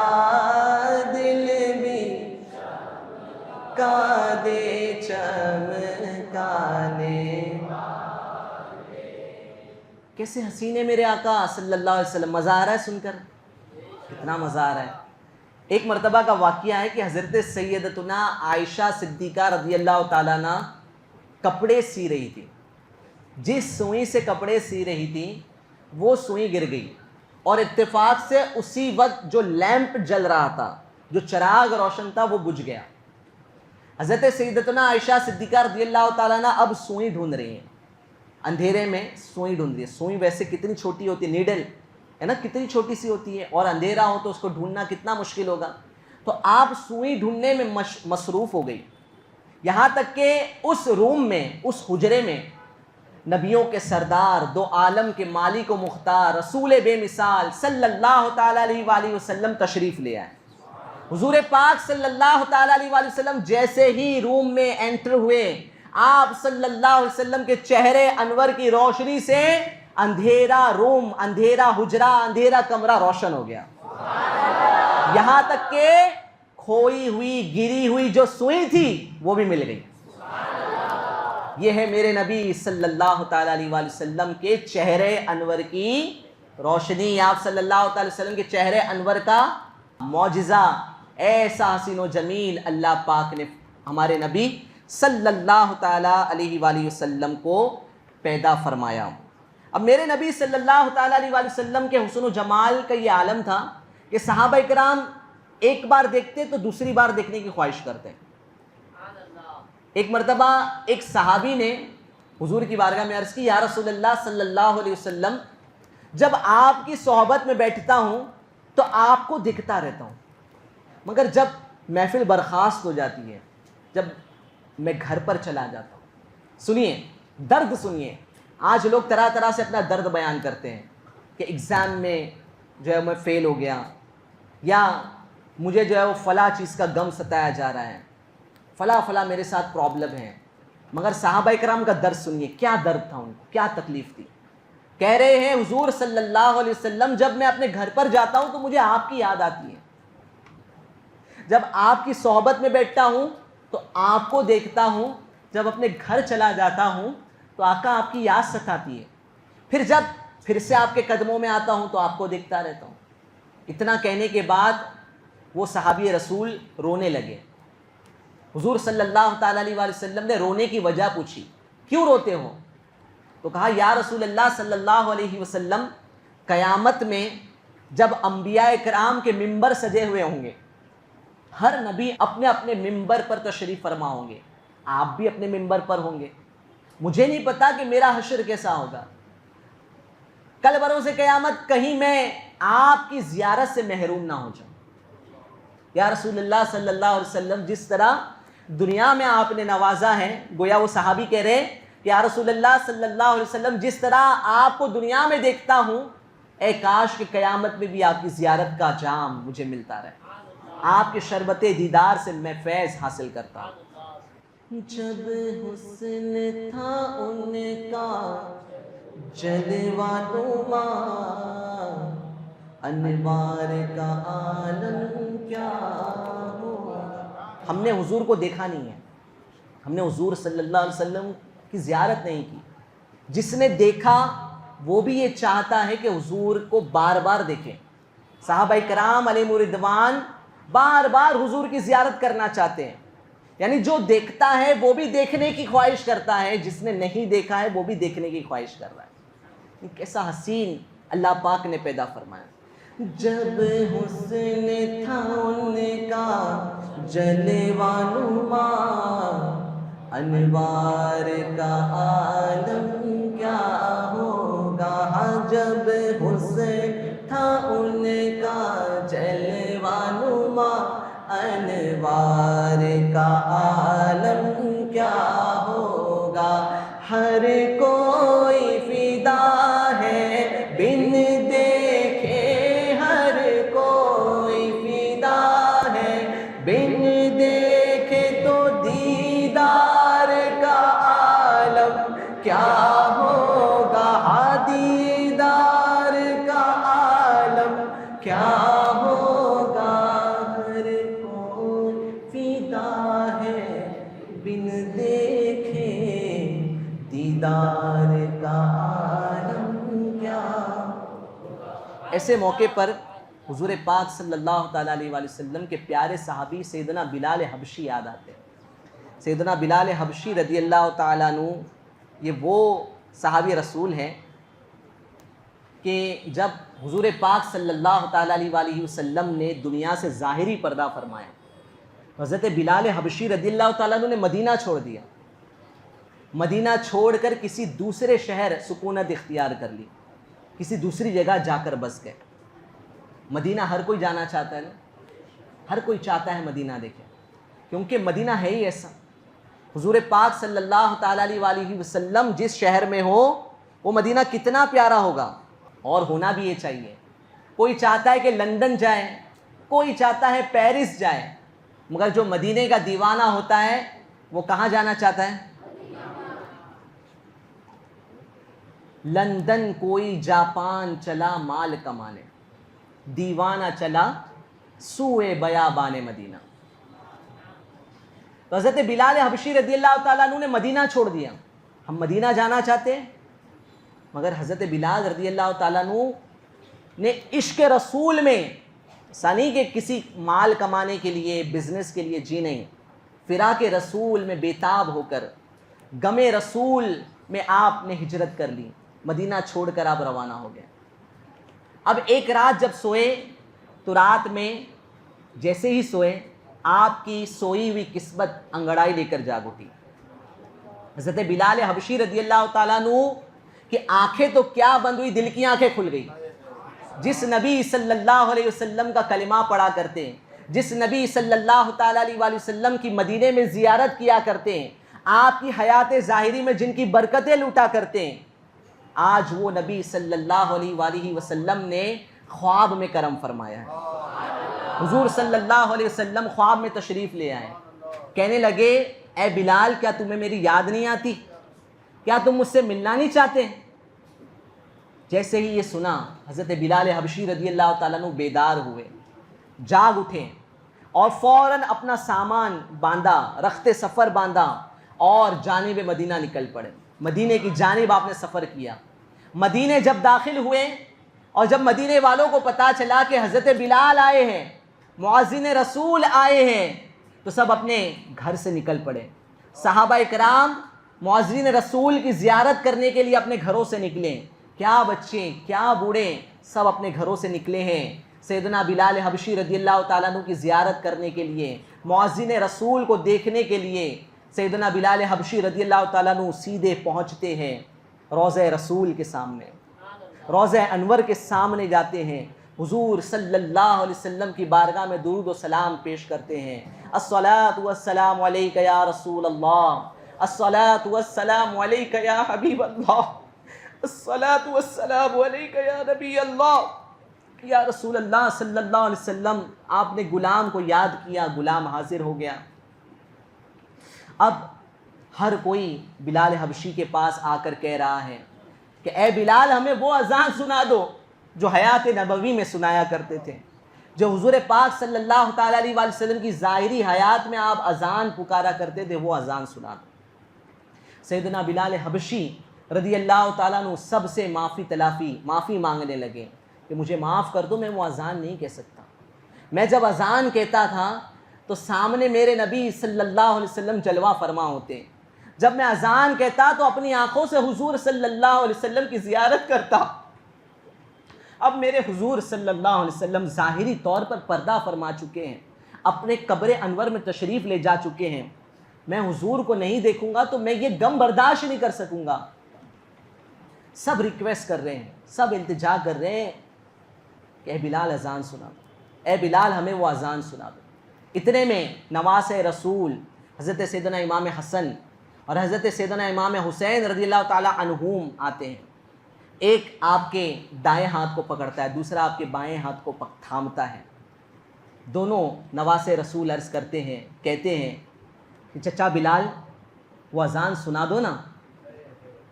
دل بھی چمکا دے چمکانے. کیسے حسین ہے میرے آقا صلی اللہ علیہ وسلم. مزہ آ رہا ہے سن کر, کتنا مزہ آ رہا ہے. ایک مرتبہ کا واقعہ ہے کہ حضرت سیدتنا عائشہ صدیقہ رضی اللہ تعالیٰ عنہ کپڑے سی رہی تھی. جس سوئی سے کپڑے سی رہی تھی وہ سوئی گر گئی, اور اتفاق سے اسی وقت جو لیمپ جل رہا تھا، جو چراغ روشن تھا، وہ بجھ گیا۔ حضرت سیدتنا عائشہ صدیقہ رضی اللہ تعالیٰ عنہ اب سوئی ڈھونڈ رہی ہیں، اندھیرے میں سوئی ڈھونڈ رہی ہے۔ سوئی ویسے کتنی چھوٹی ہوتی ہے، نیڈل ہے نا، کتنی چھوٹی سی ہوتی ہے، اور اندھیرا ہو تو اس کو ڈھونڈنا کتنا مشکل ہوگا۔ تو آپ سوئی ڈھونڈنے میں مصروف ہو گئی، یہاں تک کہ اس روم میں، اس حجرے میں نبیوں کے سردار، دو عالم کے مالک و مختار، رسول بے مثال صلی اللہ تعالیٰ علیہ وآلہ وسلم تشریف لے آئے۔ حضور پاک صلی اللہ تعالیٰ علیہ وآلہ وسلم جیسے ہی روم میں انٹر ہوئے، آپ صلی اللہ علیہ وسلم کے چہرے انور کی روشنی سے اندھیرا روم، اندھیرا حجرہ، اندھیرا کمرہ روشن ہو گیا، یہاں تک کہ کھوئی ہوئی، گری ہوئی جو سوئی تھی وہ بھی مل گئی۔ یہ ہے میرے نبی صلی اللہ تعالیٰ علیہ وآلہ وسلم کے چہرے انور کی روشنی، آپ صلی اللہ تعالیٰ علیہ وسلم کے چہرے انور کا معجزہ۔ ایسا حسین و جمیل اللہ پاک نے ہمارے نبی صلی اللہ تعالیٰ علیہ وآلہ وسلم کو پیدا فرمایا۔ اب میرے نبی صلی اللہ تعالیٰ علیہ وآلہ وسلم کے حسن و جمال کا یہ عالم تھا کہ صحابہ کرام ایک بار دیکھتے تو دوسری بار دیکھنے کی خواہش کرتے۔ ایک مرتبہ ایک صحابی نے حضور کی بارگاہ میں عرض کی، یا رسول اللہ صلی اللہ علیہ وسلم، جب آپ کی صحبت میں بیٹھتا ہوں تو آپ کو دکھتا رہتا ہوں، مگر جب محفل برخاست ہو جاتی ہے، جب میں گھر پر چلا جاتا ہوں، سنیے درد سنیے، آج لوگ طرح طرح سے اپنا درد بیان کرتے ہیں کہ ایگزام میں جو ہے میں فیل ہو گیا، یا مجھے جو ہے وہ فلاں چیز کا غم ستایا جا رہا ہے، فلاں میرے ساتھ پرابلم ہے۔ مگر صحابہ کرام کا درد سنیے، کیا درد تھا ان کو، کیا تکلیف تھی۔ کہہ رہے ہیں حضور صلی اللہ علیہ وسلم، جب میں اپنے گھر پر جاتا ہوں تو مجھے آپ کی یاد آتی ہے، جب آپ کی صحبت میں بیٹھتا ہوں تو آپ کو دیکھتا ہوں، جب اپنے گھر چلا جاتا ہوں تو آقا آپ کی یاد ستاتی ہے، پھر جب پھر سے آپ کے قدموں میں آتا ہوں تو آپ کو دیکھتا رہتا ہوں۔ اتنا کہنے کے بعد وہ صحابی رسول رونے لگے۔ حضور صلی اللہ تعالیٰ علیہ وآلہ وسلم نے رونے کی وجہ پوچھی، کیوں روتے ہو؟ تو کہا، یا رسول اللہ صلی اللہ علیہ وسلم، قیامت میں جب انبیاء کرام کے ممبر سجے ہوئے ہوں گے، ہر نبی اپنے اپنے ممبر پر تشریف فرما ہوں گے، آپ بھی اپنے ممبر پر ہوں گے، مجھے نہیں پتا کہ میرا حشر کیسا ہوگا، کل بروز قیامت کہیں میں آپ کی زیارت سے محروم نہ ہو جاؤں۔ یا رسول اللہ صلی اللہ علیہ وسلم، جس طرح دنیا میں آپ نے نوازا ہے، گویا وہ صحابی کہہ رہے کہ یا رسول اللہ صلی اللہ علیہ وسلم، جس طرح آپ کو دنیا میں دیکھتا ہوں، اے کاش کہ قیامت میں بھی آپ کی زیارت کا جام مجھے ملتا رہے، آپ کے شربت دیدار سے میں فیض حاصل کرتا ہوں۔ جب حسن تھا ان کا جلوہ نما، انوار کا عالم کیا ہو۔ ہم نے حضور کو دیکھا نہیں ہے، ہم نے حضور صلی اللہ علیہ وسلم کی زیارت نہیں کی۔ جس نے دیکھا وہ بھی یہ چاہتا ہے کہ حضور کو بار بار دیکھیں۔ صحابہ کرام علیہ رضوان بار بار حضور کی زیارت کرنا چاہتے ہیں، یعنی جو دیکھتا ہے وہ بھی دیکھنے کی خواہش کرتا ہے، جس نے نہیں دیکھا ہے وہ بھی دیکھنے کی خواہش کر رہا ہے۔ کیسا حسین اللہ پاک نے پیدا فرمایا۔ جب حسن تھا ان کا جلوہ نما، انوار کا عالم کیا ہوگا۔ جب حسن تھا ان کا جلوہ نما، انوار کا عالم کیا ہوگا۔ ہر کوئی فدا ہے بن دیکھے، ہر کوئی فدا ہے بن دیکھے، تو دیدار کا عالم کیا ہوگا۔ دیدار کا عالم کیا ہوگا۔ ہر کوئی فدا ہے بن دیکھے، دیدار کا عالم کیا۔ ایسے موقع پر حضور پاک صلی اللہ تعالیٰ علیہ وآلہ وسلم کے پیارے صحابی سیدنا بلال حبشی یاد آتے ہیں۔ سیدنا بلال حبشی رضی اللہ تعالیٰ عنہ، یہ وہ صحابی رسول ہیں کہ جب حضور پاک صلی اللہ تعالیٰ علیہ وآلہ وسلم نے دنیا سے ظاہری پردہ فرمایا، حضرت بلال حبشی رضی اللہ تعالیٰ عنہ نے مدینہ چھوڑ دیا، مدینہ چھوڑ کر کسی دوسرے شہر سکونت اختیار کر لی، کسی دوسری جگہ جا کر بس گئے۔ مدینہ ہر کوئی جانا چاہتا ہے نا، ہر کوئی چاہتا ہے مدینہ دیکھے، کیونکہ مدینہ ہے ہی ایسا۔ حضور پاک صلی اللہ تعالیٰ علیہ وآلہ وسلم جس شہر میں ہو وہ مدینہ کتنا پیارا ہوگا، اور ہونا بھی یہ چاہیے۔ کوئی چاہتا ہے کہ لندن جائے، کوئی چاہتا ہے پیرس جائے، مگر جو مدینے کا دیوانہ ہوتا ہے وہ کہاں جانا چاہتا ہے؟ لندن کوئی جاپان چلا مال کمانے، دیوانہ چلا سوئے بیابان مدینہ۔ تو حضرت بلال حبشی رضی اللہ تعالیٰ عنہ نے مدینہ چھوڑ دیا۔ ہم مدینہ جانا چاہتے ہیں، مگر حضرت بلال رضی اللہ تعالیٰ عنہ نے عشق رسول میں ثانی کہ کسی مال کمانے کے لیے، بزنس کے لیے جی نہیں، فراق رسول میں بیتاب ہو کر، غم رسول میں آپ نے ہجرت کر لی، مدینہ چھوڑ کر آپ روانہ ہو گئے۔ اب ایک رات جب سوئے تو رات میں جیسے ہی سوئے آپ کی سوئی ہوئی قسمت انگڑائی لے کر جاگ اٹھی۔ حضرت بلال حبشی رضی اللہ تعالیٰ عنہ کہ آنکھیں تو کیا بند ہوئی، دل کی آنکھیں کھل گئی۔ جس نبی صلی اللہ علیہ وسلم کا کلمہ پڑھا کرتے ہیں، جس نبی صلی اللہ تعالیٰ علیہ وآلہ وسلم کی مدینے میں زیارت کیا کرتے ہیں، آپ کی حیات ظاہری میں جن کی برکتیں لوٹا کرتے ہیں، آج وہ نبی صلی اللہ علیہ وآلہ وسلم نے خواب میں کرم فرمایا ہے۔ حضور صلی اللہ علیہ وسلم خواب میں تشریف لے آئے، کہنے لگے اے بلال کیا تمہیں میری یاد نہیں آتی؟ کیا تم مجھ سے ملنا نہیں چاہتے؟ جیسے ہی یہ سنا حضرت بلال حبشی رضی اللہ تعالیٰ عنہ بیدار ہوئے، جاگ اٹھے اور فوراً اپنا سامان باندھا، رخت سفر باندھا اور جانب مدینہ نکل پڑے۔ مدینے کی جانب آپ نے سفر کیا۔ مدینے جب داخل ہوئے اور جب مدینے والوں کو پتہ چلا کہ حضرت بلال آئے ہیں، مؤذن رسول آئے ہیں، تو سب اپنے گھر سے نکل پڑے۔ صحابہ کرام مؤذن رسول کی زیارت کرنے کے لیے اپنے گھروں سے نکلے، کیا بچے کیا بوڑھے سب اپنے گھروں سے نکلے ہیں سیدنا بلال حبشی رضی اللہ تعالیٰ عنہ کی زیارت کرنے کے لیے، مؤذن رسول کو دیکھنے کے لیے۔ سیدنا بلال حبشی رضی اللہ تعالیٰ عنہ سیدھے پہنچتے ہیں روضہ رسول کے سامنے، روضہ انور کے سامنے جاتے ہیں، حضور صلی اللہ علیہ وسلم کی بارگاہ میں درود و سلام پیش کرتے ہیں۔ الصلاۃ والسلام علیک یا رسول اللہ، الصلاۃ والسلام علیک یا حبیب اللہ، الصلاۃ والسلام علیک یا نبی اللہ۔ یا رسول اللہ صلی اللہ علیہ وسلم، آپ نے غلام کو یاد کیا، غلام حاضر ہو گیا۔ اب ہر کوئی بلال حبشی کے پاس آ کر کہہ رہا ہے کہ اے بلال ہمیں وہ اذان سنا دو جو حیات نبوی میں سنایا کرتے تھے، جو حضور پاک صلی اللہ تعالیٰ علیہ وآلہ وسلم کی ظاہری حیات میں آپ اذان پکارا کرتے تھے، وہ اذان سنا دو۔ سیدنا بلال حبشی رضی اللہ تعالیٰ عنہ سب سے معافی مانگنے لگے کہ مجھے معاف کر دو، میں وہ اذان نہیں کہہ سکتا۔ میں جب اذان کہتا تھا تو سامنے میرے نبی صلی اللہ علیہ وسلم جلوہ فرما ہوتے، جب میں اذان کہتا تو اپنی آنکھوں سے حضور صلی اللہ علیہ وسلم کی زیارت کرتا۔ اب میرے حضور صلی اللہ علیہ وسلم ظاہری طور پر پردہ فرما چکے ہیں، اپنے قبر انور میں تشریف لے جا چکے ہیں، میں حضور کو نہیں دیکھوں گا تو میں یہ غم برداشت نہیں کر سکوں گا۔ سب ریکویسٹ کر رہے ہیں، سب التجا کر رہے ہیں کہ اے بلال اذان سنا دو، اے بلال ہمیں وہ اذان سنا دو۔ اتنے میں نواس رسول حضرت سیدنا امام حسن اور حضرت سیدنا امام حسین رضی اللہ تعالیٰ عنہم آتے ہیں۔ ایک آپ کے دائیں ہاتھ کو پکڑتا ہے، دوسرا آپ کے بائیں ہاتھ کو تھامتا ہے۔ دونوں نواس رسول عرض کرتے ہیں، کہتے ہیں کہ چچا بلال وہ اذان سنا دو نا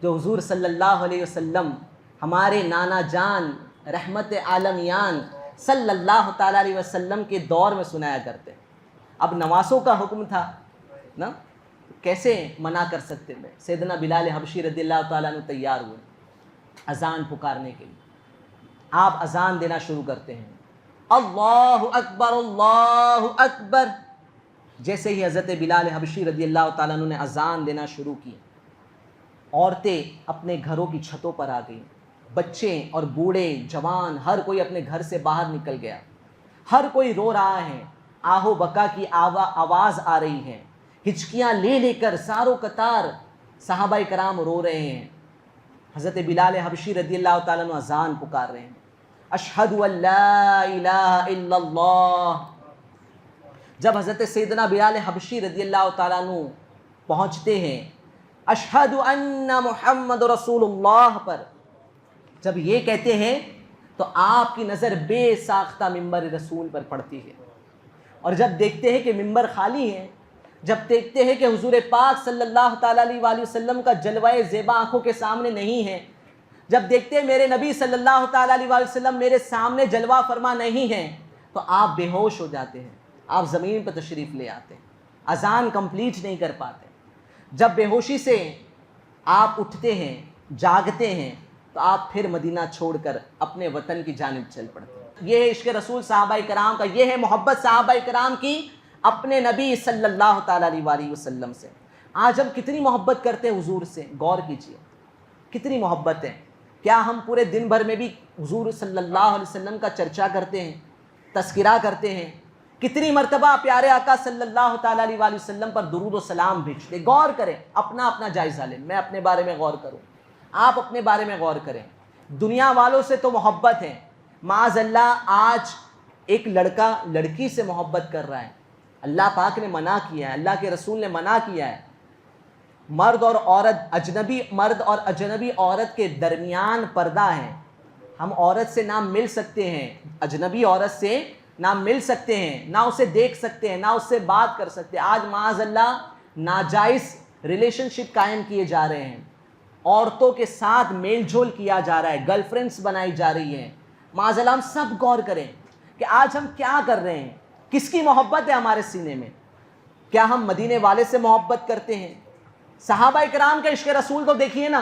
جو حضور صلی اللہ علیہ وسلم ہمارے نانا جان رحمت عالمیان صلی اللہ تعالیٰ علیہ وسلم کے دور میں سنایا کرتے۔ اب نواسوں کا حکم تھا نا، کیسے منع کر سکتے میں؟ سیدنا بلال حبشی رضی اللہ تعالیٰ عنہ تیار ہوئے اذان پکارنے کے لیے۔ آپ اذان دینا شروع کرتے ہیں، اللہ اکبر اللہ اکبر۔ جیسے ہی حضرت بلال حبشی رضی اللہ تعالیٰ عنہ نے اذان دینا شروع کی، عورتیں اپنے گھروں کی چھتوں پر آ گئیں، بچے اور بوڑھے جوان ہر کوئی اپنے گھر سے باہر نکل گیا، ہر کوئی رو رہا ہے، آہو بکا کی آواز آ رہی ہے، ہچکیاں لے لے کر ساروں قطار صحابہ کرام رو رہے ہیں۔ حضرت بلال حبشی رضی اللہ تعالیٰ عنہ اذان پکار رہے ہیں، اشہد ان لا الہ الا اللہ۔ جب حضرت سیدنا بلال حبشی رضی اللہ تعالیٰ عنہ پہنچتے ہیں اشہد ان محمد رسول اللہ پر، جب یہ کہتے ہیں تو آپ کی نظر بے ساختہ ممبر رسول پر پڑتی ہے، اور جب دیکھتے ہیں کہ ممبر خالی ہے، جب دیکھتے ہیں کہ حضور پاک صلی اللہ تعالیٰ علیہ وآلہ وسلم کا جلوہ زیبا آنکھوں کے سامنے نہیں ہے، جب دیکھتے ہیں میرے نبی صلی اللہ تعالیٰ علیہ وآلہ وسلم میرے سامنے جلوہ فرما نہیں ہیں، تو آپ بے ہوش ہو جاتے ہیں، آپ زمین پر تشریف لے آتے ہیں، اذان کمپلیٹ نہیں کر پاتے۔ جب بے ہوشی سے آپ اٹھتے ہیں، جاگتے ہیں، تو آپ پھر مدینہ چھوڑ کر اپنے وطن کی جانب چل پڑتے ہیں۔ یہ ہے عشق رسول صحابہ کرام کا، یہ ہے محبت صحابہ کرام کی اپنے نبی صلی اللہ تعالیٰ علیہ وآلہ وسلم سے۔ آج ہم کتنی محبت کرتے ہیں حضور سے، غور کیجئے کتنی محبت ہے۔ کیا ہم پورے دن بھر میں بھی حضور صلی اللہ علیہ وسلم کا چرچا کرتے ہیں، تذکرہ کرتے ہیں؟ کتنی مرتبہ پیارے آقا صلی اللہ تعالیٰ علیہ وآلہ وسلم پر درود و سلام بھیجتے؟ غور کریں، اپنا اپنا جائزہ لیں، میں اپنے بارے میں غور کروں، آپ اپنے بارے میں غور کریں۔ دنیا والوں سے تو محبت ہے، معاذ اللہ آج ایک لڑکا لڑکی سے محبت کر رہا ہے، اللہ پاک نے منع کیا ہے، اللہ کے رسول نے منع کیا ہے۔ مرد اور عورت، اجنبی مرد اور اجنبی عورت کے درمیان پردہ ہے، ہم عورت سے نہ مل سکتے ہیں، اجنبی عورت سے نہ مل سکتے ہیں، نہ اسے دیکھ سکتے ہیں، نہ اس سے بات کر سکتے ہیں۔ آج معاذ اللہ ناجائز ریلیشن شپ قائم کیے جا رہے ہیں، عورتوں کے ساتھ میل جول کیا جا رہا ہے، گرل فرینڈس بنائی جا رہی ہیں۔ معاذ اللہ ہم سب غور کریں کہ آج ہم کیا کر رہے ہیں، کس کی محبت ہے ہمارے سینے میں؟ کیا ہم مدینے والے سے محبت کرتے ہیں؟ صحابہ کرام کے عشق رسول تو دیکھیے نا،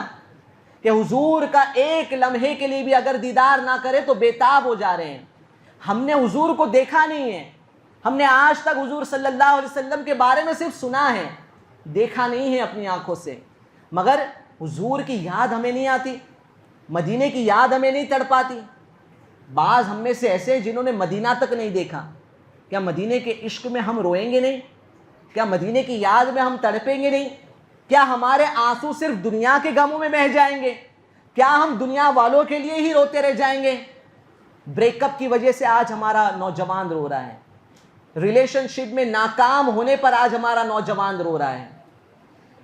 کہ حضور کا ایک لمحے کے لیے بھی اگر دیدار نہ کرے تو بےتاب ہو جا رہے ہیں۔ ہم نے حضور کو دیکھا نہیں ہے، ہم نے آج تک حضور صلی اللہ علیہ وسلم کے بارے میں صرف سنا ہے، دیکھا نہیں ہے اپنی آنکھوں سے، مگر حضور کی یاد ہمیں نہیں آتی، مدینے کی یاد ہمیں نہیں تڑپاتی۔ بعض ہم میں سے ایسے ہیں جنہوں نے مدینہ تک نہیں دیکھا، کیا مدینے کے عشق میں ہم روئیں گے نہیں؟ کیا مدینے کی یاد میں ہم تڑپیں گے نہیں؟ کیا ہمارے آنسو صرف دنیا کے غموں میں بہہ جائیں گے؟ کیا ہم دنیا والوں کے لیے ہی روتے رہ جائیں گے؟ بریک اپ کی وجہ سے آج ہمارا نوجوان رو رہا ہے، ریلیشن شپ میں ناکام ہونے پر آج ہمارا نوجوان رو رہا ہے،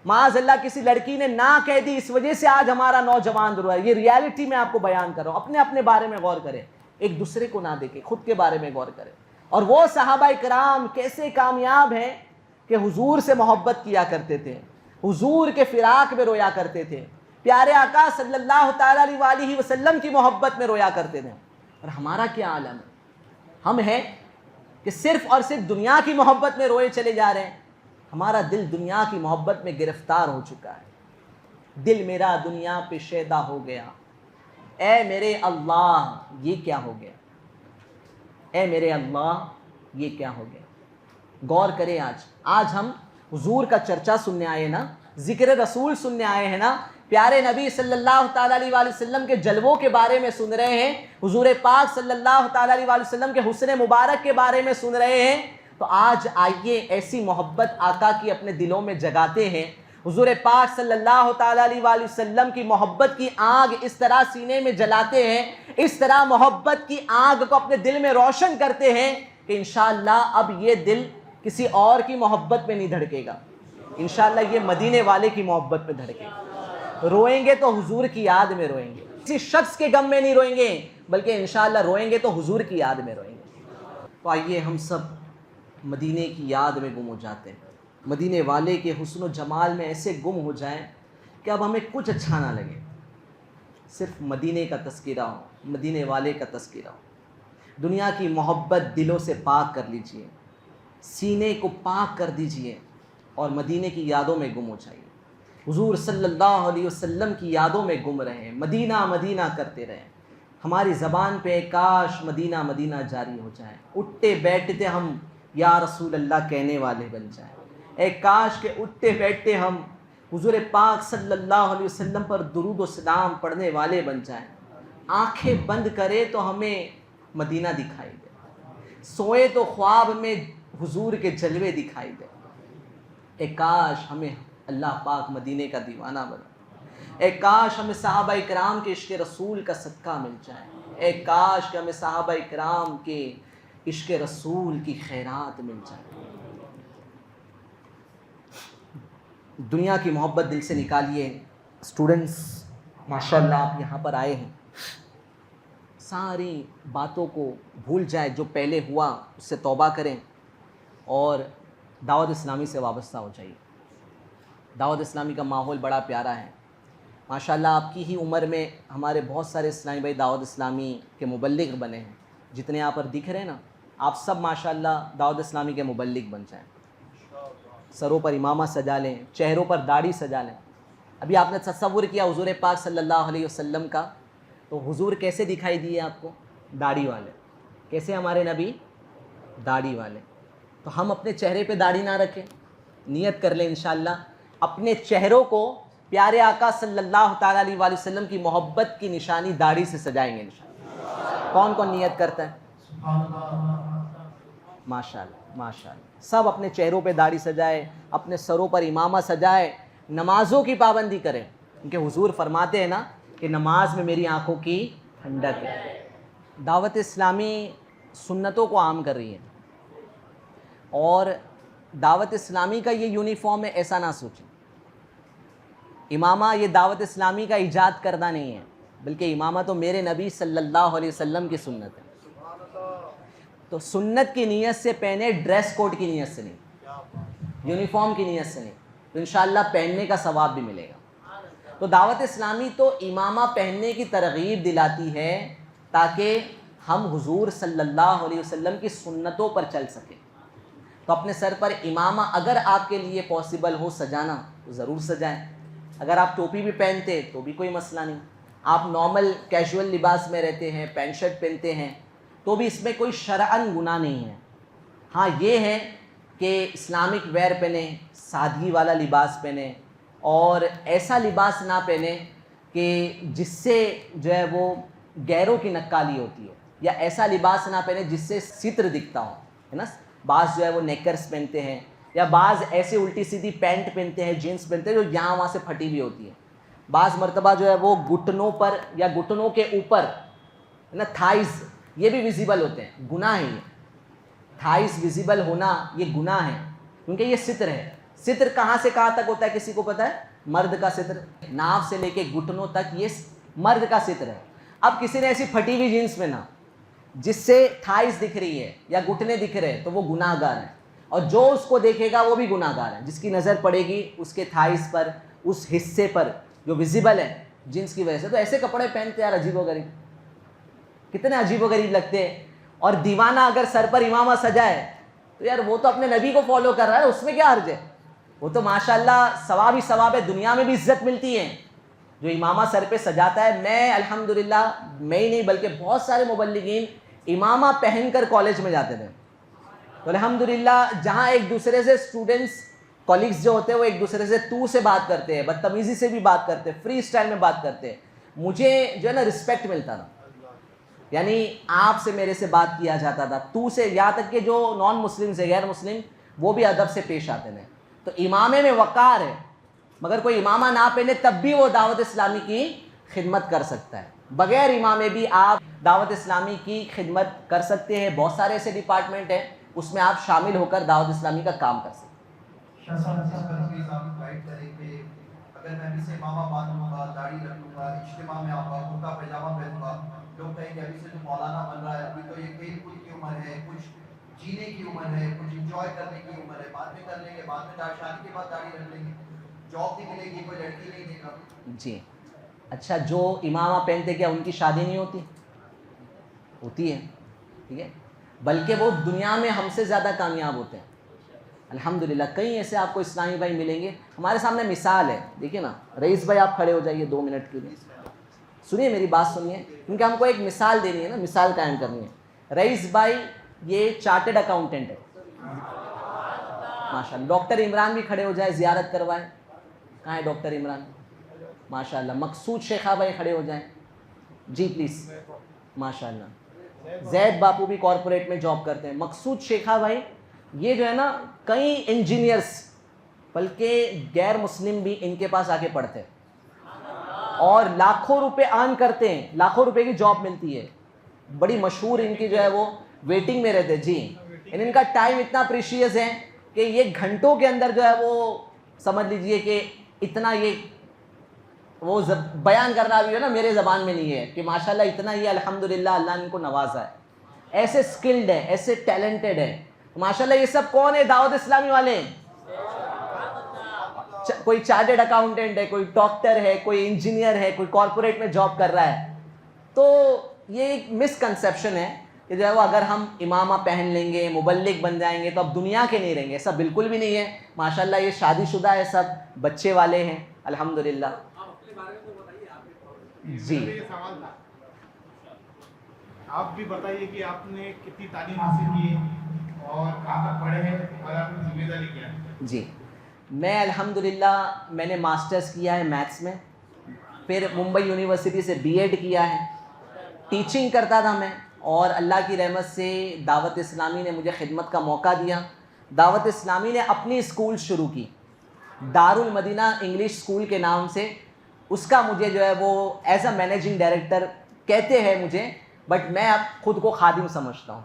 معاذ اللہ کسی لڑکی نے نہ کہہ دی اس وجہ سے آج ہمارا نوجوان رو رہا ہے۔ یہ ریالٹی میں آپ کو بیان کر رہا ہوں، اپنے اپنے بارے میں غور کریں، ایک دوسرے کو نہ دیکھیں، خود کے بارے میں غور کریں۔ اور وہ صحابہ کرام کیسے کامیاب ہیں کہ حضور سے محبت کیا کرتے تھے، حضور کے فراق میں رویا کرتے تھے، پیارے آقا صلی اللہ تعالیٰ علیہ وآلہ وسلم کی محبت میں رویا کرتے تھے۔ اور ہمارا کیا عالم ہے؟ ہم ہیں کہ صرف اور صرف دنیا کی محبت میں روئے چلے جا رہے ہیں، ہمارا دل دنیا کی محبت میں گرفتار ہو چکا ہے۔ دل میرا دنیا پہ شیدا ہو گیا، اے میرے اللہ یہ کیا ہو گیا، اے میرے اللہ یہ کیا ہو گیا۔ غور کریں، آج ہم حضور کا چرچا سننے آئے ہیں نا، ذکر رسول سننے آئے ہیں نا، پیارے نبی صلی اللہ تعالیٰ علیہ وآلہ وسلم کے جلووں کے بارے میں سن رہے ہیں، حضور پاک صلی اللہ تعالیٰ علیہ وآلہ وسلم کے حسن مبارک کے بارے میں سن رہے ہیں، تو آج آئیے ایسی محبت آقا کی اپنے دلوں میں جگاتے ہیں، حضور پاک صلی اللہ تعالیٰ علیہ وآلہ وسلم کی محبت کی آگ اس طرح سینے میں جلاتے ہیں، اس طرح محبت کی آگ کو اپنے دل میں روشن کرتے ہیں کہ انشاءاللہ اب یہ دل کسی اور کی محبت میں نہیں دھڑکے گا، انشاءاللہ یہ مدینے والے کی محبت میں دھڑکے گا۔ روئیں گے تو حضور کی یاد میں روئیں گے، کسی شخص کے غم میں نہیں روئیں گے، بلکہ انشاءاللہ روئیں گے تو حضور کی یاد میں روئیں گے۔ تو آئیے ہم سب مدینے کی یاد میں گم ہو جاتے ہیں، مدینے والے کے حسن و جمال میں ایسے گم ہو جائیں کہ اب ہمیں کچھ اچھا نہ لگے، صرف مدینے کا تذکرہ ہو، مدینے والے کا تذکرہ ہو۔ دنیا کی محبت دلوں سے پاک کر لیجئے، سینے کو پاک کر دیجئے اور مدینے کی یادوں میں گم ہو جائیے، حضور صلی اللہ علیہ وسلم کی یادوں میں گم رہیں، مدینہ مدینہ کرتے رہیں۔ ہماری زبان پہ کاش مدینہ مدینہ جاری ہو جائے، اٹھتے بیٹھتے ہم یا رسول اللہ کہنے والے بن جائیں، اے کاش کہ اٹھتے بیٹھتے ہم حضور پاک صلی اللہ علیہ وسلم پر درود و سلام پڑھنے والے بن جائیں۔ آنکھیں بند کرے تو ہمیں مدینہ دکھائی دے, سوئے تو خواب میں حضور کے جلوے دکھائی دے. اے کاش ہمیں اللہ پاک مدینے کا دیوانہ بنا, اے کاش ہمیں صحابہ کرام کے عشق رسول کا صدقہ مل جائے, اے کاش کہ ہمیں صحابہ کرام کے عشق رسول کی خیرات مل جائے. دنیا کی محبت دل سے نکالیے. اسٹوڈنٹس ماشاءاللہ آپ یہاں پر آئے ہیں, ساری باتوں کو بھول جائے, جو پہلے ہوا اس سے توبہ کریں اور دعوت اسلامی سے وابستہ ہو جائیے. دعوت اسلامی کا ماحول بڑا پیارا ہے ماشاءاللہ. آپ کی ہی عمر میں ہمارے بہت سارے اسلامی بھائی دعوت اسلامی کے مبلغ بنے ہیں. جتنے یہاں پر دکھ رہے ہیں نا, آپ سب ماشاءاللہ دعوت اسلامی کے مبلغ بن جائیں. سروں پر امامہ سجا لیں, چہروں پر داڑھی سجا لیں. ابھی آپ نے تصور کیا حضور پاک صلی اللہ علیہ وسلم کا, تو حضور کیسے دکھائی دیے آپ کو؟ داڑھی والے. کیسے ہمارے نبی؟ داڑھی والے. تو ہم اپنے چہرے پہ داڑھی نہ رکھیں, نیت کر لیں انشاءاللہ اپنے چہروں کو پیارے آقا صلی اللہ تعالیٰ علیہ وآلہ وسلم کی محبت کی نشانی داڑھی سے سجائیں گے انشاءاللہ. کون کون نیت کرتا ہے؟ ماشاءاللہ ماشاءاللہ. سب اپنے چہروں پہ داڑھی سجائے, اپنے سروں پر امامہ سجائے, نمازوں کی پابندی کریں, کیونکہ حضور فرماتے ہیں نا کہ نماز میں میری آنکھوں کی ٹھنڈک ہے. دعوت اسلامی سنتوں کو عام کر رہی ہے, اور دعوت اسلامی کا یہ یونیفارم ہے ایسا نہ سوچیں. امامہ یہ دعوت اسلامی کا ایجاد کردہ نہیں ہے, بلکہ امامہ تو میرے نبی صلی اللہ علیہ وسلم کی سنت ہے. تو سنت کی نیت سے پہنے, ڈریس کوڈ کی نیت سے نہیں, یونیفارم کی نیت سے نہیں, تو انشاءاللہ پہننے کا ثواب بھی ملے گا. تو دعوت اسلامی تو امامہ پہننے کی ترغیب دلاتی ہے تاکہ ہم حضور صلی اللہ علیہ وسلم کی سنتوں پر چل سکیں. تو اپنے سر پر امامہ اگر آپ کے لیے پاسبل ہو سجانا تو ضرور سجائیں. اگر آپ ٹوپی بھی پہنتے تو بھی کوئی مسئلہ نہیں. آپ نارمل کیجول لباس میں رہتے ہیں, پینٹ شرٹ پہنتے ہیں, تو بھی اس میں کوئی شرعاً گناہ نہیں ہے. ہاں یہ ہے کہ اسلامک ویئر پہنیں, سادگی والا لباس پہنیں, اور ایسا لباس نہ پہنیں کہ جس سے جو ہے وہ غیروں کی نکالی ہوتی ہو, یا ایسا لباس نہ پہنیں جس سے ستر دکھتا ہو, ہے نا. بعض جو ہے وہ نیکرز پہنتے ہیں, یا بعض ایسے الٹی سیدھی پینٹ پہنتے ہیں, جینس پہنتے ہیں جو یہاں وہاں سے پھٹی ہوئی ہوتی ہے. بعض مرتبہ جو ہے وہ گھٹنوں پر یا گھٹنوں کے اوپر, ہے نا, تھائز یہ بھی ویزیبل ہوتے ہیں. گناہ ہے یہ, تھائز ویزیبل ہونا یہ گناہ ہے, کیونکہ یہ ستر ہے. ستر کہاں سے کہاں تک ہوتا ہے کسی کو پتہ ہے؟ مرد کا ستر ناف سے لے کے گھٹنوں تک یہ مرد کا ستر ہے. اب کسی نے ایسی پھٹی ہوئی جینس پہنا جس سے تھائز دکھ رہی ہے یا گھٹنے دکھ رہے ہیں, تو وہ گناہ گار ہے, اور جو اس کو دیکھے گا وہ بھی گناہ گار ہے. جس کی نظر پڑے گی اس کے تھائز پر, اس حصے پر جو ویزیبل ہے جنس کی وجہ سے. تو ایسے کپڑے پہنتے یار عجیب و غریب, کتنے عجیب و غریب لگتے ہیں. اور دیوانہ اگر سر پر امامہ سجائے تو یار وہ تو اپنے نبی کو فالو کر رہا ہے, اس میں کیا حرج ہے؟ وہ تو ماشاءاللہ ثواب ہی ثواب ہے, دنیا میں بھی عزت ملتی ہے جو امامہ سر پہ سجاتا ہے. میں الحمدللہ, میں ہی نہیں بلکہ بہت سارے مبلغین امامہ پہن کر کالج میں جاتے تھے. تو الحمدللہ جہاں ایک دوسرے سے اسٹوڈنٹس کولیگز جو ہوتے ہیں وہ ایک دوسرے سے تو سے بات کرتے ہیں, بدتمیزی سے بھی بات کرتے ہیں, فری اسٹائل میں بات کرتے ہیں, مجھے جو ہے نا رسپیکٹ ملتا تھا. یعنی آپ سے میرے سے بات کیا جاتا تھا تو سے, یہاں تک کہ جو نان مسلم سے غیر مسلم وہ بھی ادب سے پیش آتے تھے. تو امامے میں وقار ہے, مگر کوئی امامہ نہ پہنے تب بھی وہ دعوت اسلامی کی خدمت کر سکتا ہے. بغیر امامے بھی آپ دعوت اسلامی کی خدمت کر سکتے ہیں. بہت سارے ایسے ڈپارٹمنٹ ہیں اس میں آپ شامل ہو کر دعوت اسلامی کا کام کر سکتے ہیں. اگر میں ابھی سے امامہ باندھوں گا, داڑھی رکھوں گا, اجتماع میں آؤں گا, کرتا پائجامہ پہنوں گا, لوگ کہیں گے ابھی سے تو مولانا بن رہا ہے, ابھی تو یہ کھیل کود کی عمر ہے, کچھ جینے کی عمر ہے, کچھ انجوائے کرنے کی عمر ہے, بعد میں کر لیں گے, بعد میں شادی کے بعد داڑھی رکھ لیں گے, جاب نہیں ملے گی, کوئی لڑکی نہیں دے گا. جی اچھا, جو امامہ پہنتے کیا ان کی شادی نہیں ہوتی؟ ہوتی ہے, ٹھیک ہے, بلکہ وہ دنیا میں ہم سے زیادہ کامیاب ہوتے ہیں الحمدللہ. کئی ایسے آپ کو اسلامی بھائی ملیں گے, ہمارے سامنے مثال ہے. دیکھیے نا, رئیس بھائی آپ کھڑے ہو جائیے 2 منٹ کے لیے, سنیے میری بات سنیے, کیونکہ ہم کو ایک مثال دینی ہے نا, مثال قائم کرنی ہے. رئیس بھائی یہ چارٹرڈ اکاؤنٹنٹ ہے ماشاءاللہ. ڈاکٹر عمران بھی کھڑے ہو جائے, زیارت کروائیں. کہاں ہے ڈاکٹر عمران؟ ماشاءاللہ. مقصود شیخا بھائی کھڑے ہو جائیں. جی پلیز. ماشاء اللہ. زید باپو بھی کارپوریٹ میں جاب کرتے ہیں. مقصود شیخا بھائی یہ جو ہے نا کئی انجینئرس بلکہ غیر مسلم بھی ان کے پاس آ کے پڑھتے ہیں اور لاکھوں روپے ارن کرتے ہیں, لاکھوں روپے کی جاب ملتی ہے. بڑی مشہور ان کی جو ہے وہ ویٹنگ میں رہتے. جی ان کا ٹائم اتنا پریشیس ہے کہ یہ گھنٹوں کے اندر جو ہے وہ سمجھ لیجئے کہ اتنا یہ وہ بیان کرنا بھی ہے نا میرے زبان میں نہیں ہے کہ ماشاءاللہ اتنا یہ الحمدللہ اللہ نے ان کو نوازا ہے. ایسے اسکلڈ ہے, ایسے ٹیلنٹڈ ہے ماشاءاللہ. یہ سب کون ہے؟ دعوت اسلامی والے ہیں. کوئی چارٹرڈ اکاؤنٹنٹ ہے, کوئی ڈاکٹر ہے, کوئی انجینئر ہے, کوئی کارپوریٹ میں جاب کر رہا ہے. تو یہ ایک مسکنسیپشن ہے کہ جو ہے وہ اگر ہم امامہ پہن لیں گے, مبلغ بن جائیں گے تو اب دنیا کے نہیں رہیں گے. ایسا بالکل بھی نہیں ہے. ماشاءاللہ یہ شادی شدہ ہے, سب بچے والے ہیں الحمدللہ. جی آپ بھی بتائیے کہ آپ نے کتنی تعلیم حاصل کی اور کہاں تک پڑھے ہیں اور آپ کی ذمہ داری کیا ہے؟ جی میں الحمدللہ میں نے ماسٹرز کیا ہے میتھس میں, پھر ممبئی یونیورسٹی سے بی ایڈ کیا ہے. ٹیچنگ کرتا تھا میں اور اللہ کی رحمت سے دعوت اسلامی نے مجھے خدمت کا موقع دیا. دعوت اسلامی نے اپنی اسکول شروع کی دارالمدینہ انگلش اسکول کے نام سے. اس کا مجھے جو ہے وہ ایز اے مینیجنگ ڈائریکٹر کہتے ہیں مجھے, بٹ میں اب خود کو خادم سمجھتا ہوں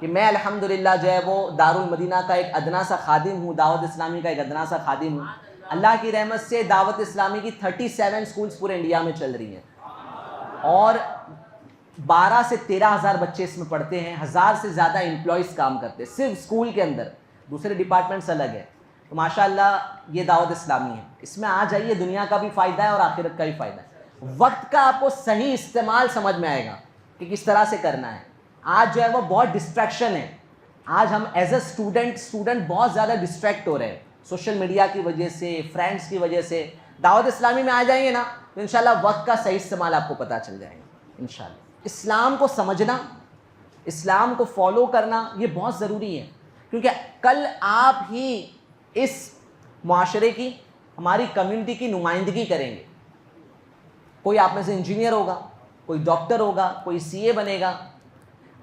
کہ میں الحمدللہ جو ہے وہ دارالمدینہ کا ایک ادنا سا خادم ہوں, دعوت اسلامی کا ایک ادنا سا خادم ہوں. اللہ کی رحمت سے دعوت اسلامی کی 37 اسکولز پورے انڈیا میں چل رہی ہیں اور 12 سے 13 ہزار بچے اس میں پڑھتے ہیں. 1000 سے زیادہ امپلائیز کام کرتے ہیں صرف اسکول کے اندر, دوسرے ڈپارٹمنٹس الگ ہے. تو ماشاءاللہ یہ دعوت اسلامی ہے. اس میں آ جائیے, دنیا کا بھی فائدہ ہے اور آخرت کا بھی فائدہ ہے. وقت کا آپ کو صحیح استعمال سمجھ میں آئے گا کہ کس طرح سے کرنا ہے. آج جو ہے وہ بہت ڈسٹریکشن ہے. آج ہم ایز اے اسٹوڈنٹ بہت زیادہ ڈسٹریکٹ ہو رہے ہیں سوشل میڈیا کی وجہ سے, فرینڈس کی وجہ سے. دعوت اسلامی میں آ جائیں گے نا تو انشاءاللہ وقت کا صحیح استعمال آپ کو پتہ چل جائے گا انشاءاللہ. اسلام کو سمجھنا, اسلام کو فالو کرنا یہ بہت ضروری ہے, کیونکہ کل آپ ہی اس معاشرے کی, ہماری کمیونٹی کی نمائندگی کریں گے. کوئی آپ میں سے انجینئر ہوگا, کوئی ڈاکٹر ہوگا, کوئی سی اے بنے گا.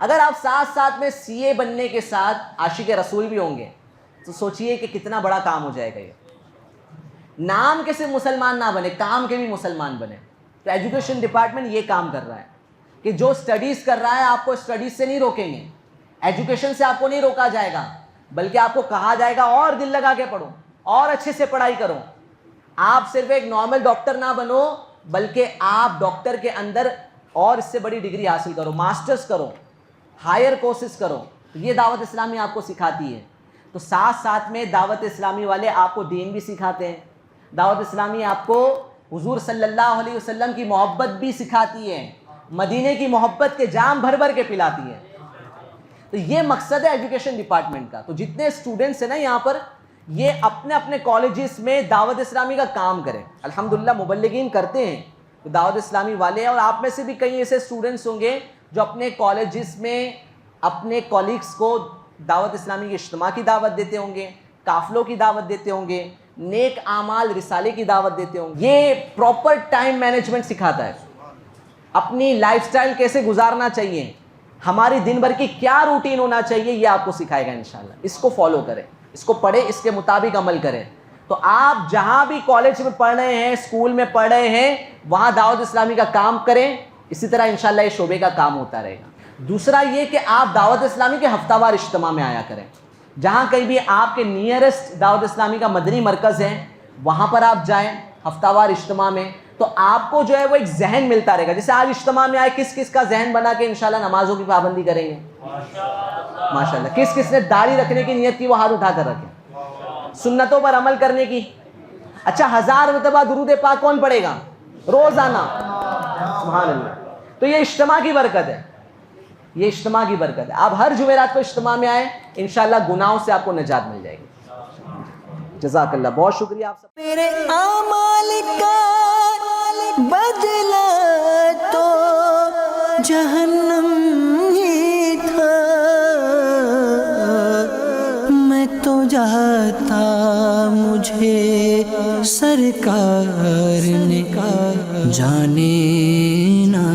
اگر آپ ساتھ ساتھ میں سی اے بننے کے ساتھ عاشق رسول بھی ہوں گے تو سوچئے کہ کتنا بڑا کام ہو جائے گا. یہ نام کے صرف مسلمان نہ بنے, کام کے بھی مسلمان بنے. تو ایجوکیشن ڈپارٹمنٹ یہ کام کر رہا ہے کہ جو اسٹڈیز کر رہا ہے آپ کو اسٹڈیز سے نہیں روکیں گے, ایجوکیشن سے آپ کو نہیں روکا جائے گا, بلکہ آپ کو کہا جائے گا اور دل لگا کے پڑھو اور اچھے سے پڑھائی کرو. آپ صرف ایک نارمل ڈاکٹر نہ بنو بلکہ آپ ڈاکٹر کے اندر اور اس سے بڑی ڈگری حاصل کرو, ماسٹرز کرو, ہائر کورسز کرو. یہ دعوت اسلامی آپ کو سکھاتی ہے. تو ساتھ ساتھ میں دعوت اسلامی والے آپ کو دین بھی سکھاتے ہیں. دعوت اسلامی آپ کو حضور صلی اللہ علیہ وسلم کی محبت بھی سکھاتی ہے, مدینے کی محبت کے جام بھر بھر کے پلاتی ہے. تو یہ مقصد ہے ایجوکیشن ڈپارٹمنٹ کا. تو جتنے اسٹوڈنٹس ہیں نا یہاں پر, یہ اپنے اپنے کالجز میں دعوت اسلامی کا کام کریں. الحمدللہ مبلغین کرتے ہیں تو دعوت اسلامی والے, اور آپ میں سے بھی کئی ایسے اسٹوڈنٹس ہوں گے جو اپنے کالجز میں اپنے کولیگس کو دعوت اسلامی کے اجتماع کی دعوت دیتے ہوں گے, قافلوں کی دعوت دیتے ہوں گے, نیک اعمال رسالے کی دعوت دیتے ہوں گے. یہ پراپر ٹائم مینجمنٹ سکھاتا ہے, اپنی لائف سٹائل کیسے گزارنا چاہیے, ہماری دن بھر کی کیا روٹین ہونا چاہیے, یہ آپ کو سکھائے گا انشاءاللہ. اس کو فالو کریں, اس کو پڑھیں, اس کے مطابق عمل کریں. تو آپ جہاں بھی کالج میں پڑھ رہے ہیں, اسکول میں پڑھ رہے ہیں, وہاں دعوت اسلامی کا کام کریں. اسی طرح انشاءاللہ یہ شعبے کا کام ہوتا رہے گا. دوسرا یہ کہ آپ دعوت اسلامی کے ہفتہ وار اجتماع میں آیا کریں. جہاں کہیں بھی آپ کے نیئرسٹ دعوت اسلامی کا مدنی مرکز ہے وہاں پر آپ جائیں ہفتہ وار اجتماع میں. تو آپ کو جو ہے وہ ایک ذہن ملتا رہے گا. جیسے آج اجتماع میں آئے, کس کس کا ذہن بنا کہ انشاءاللہ نمازوں کی پابندی کریں گے ماشاءاللہ. کس کس نے داڑھی رکھنے کی نیت کی وہ ہاتھ اٹھا کر رکھے, سنتوں پر عمل کرنے کی. اچھا 1000 مرتبہ درود پاک کون پڑھے گا روزانہ؟ سبحان اللہ. تو یہ اجتماع کی برکت ہے, یہ اجتماع کی برکت ہے. آپ ہر جمعرات کو اجتماع میں آئیں, انشاءاللہ گناہوں سے آپ کو نجات مل جائے گی. جزاک اللہ, بہت شکریہ آپ سب. میرے اعمال کا بدلہ تو جہنم ہی تھا, میں تو جاتا مجھے سرکار نے کہا جانے نہ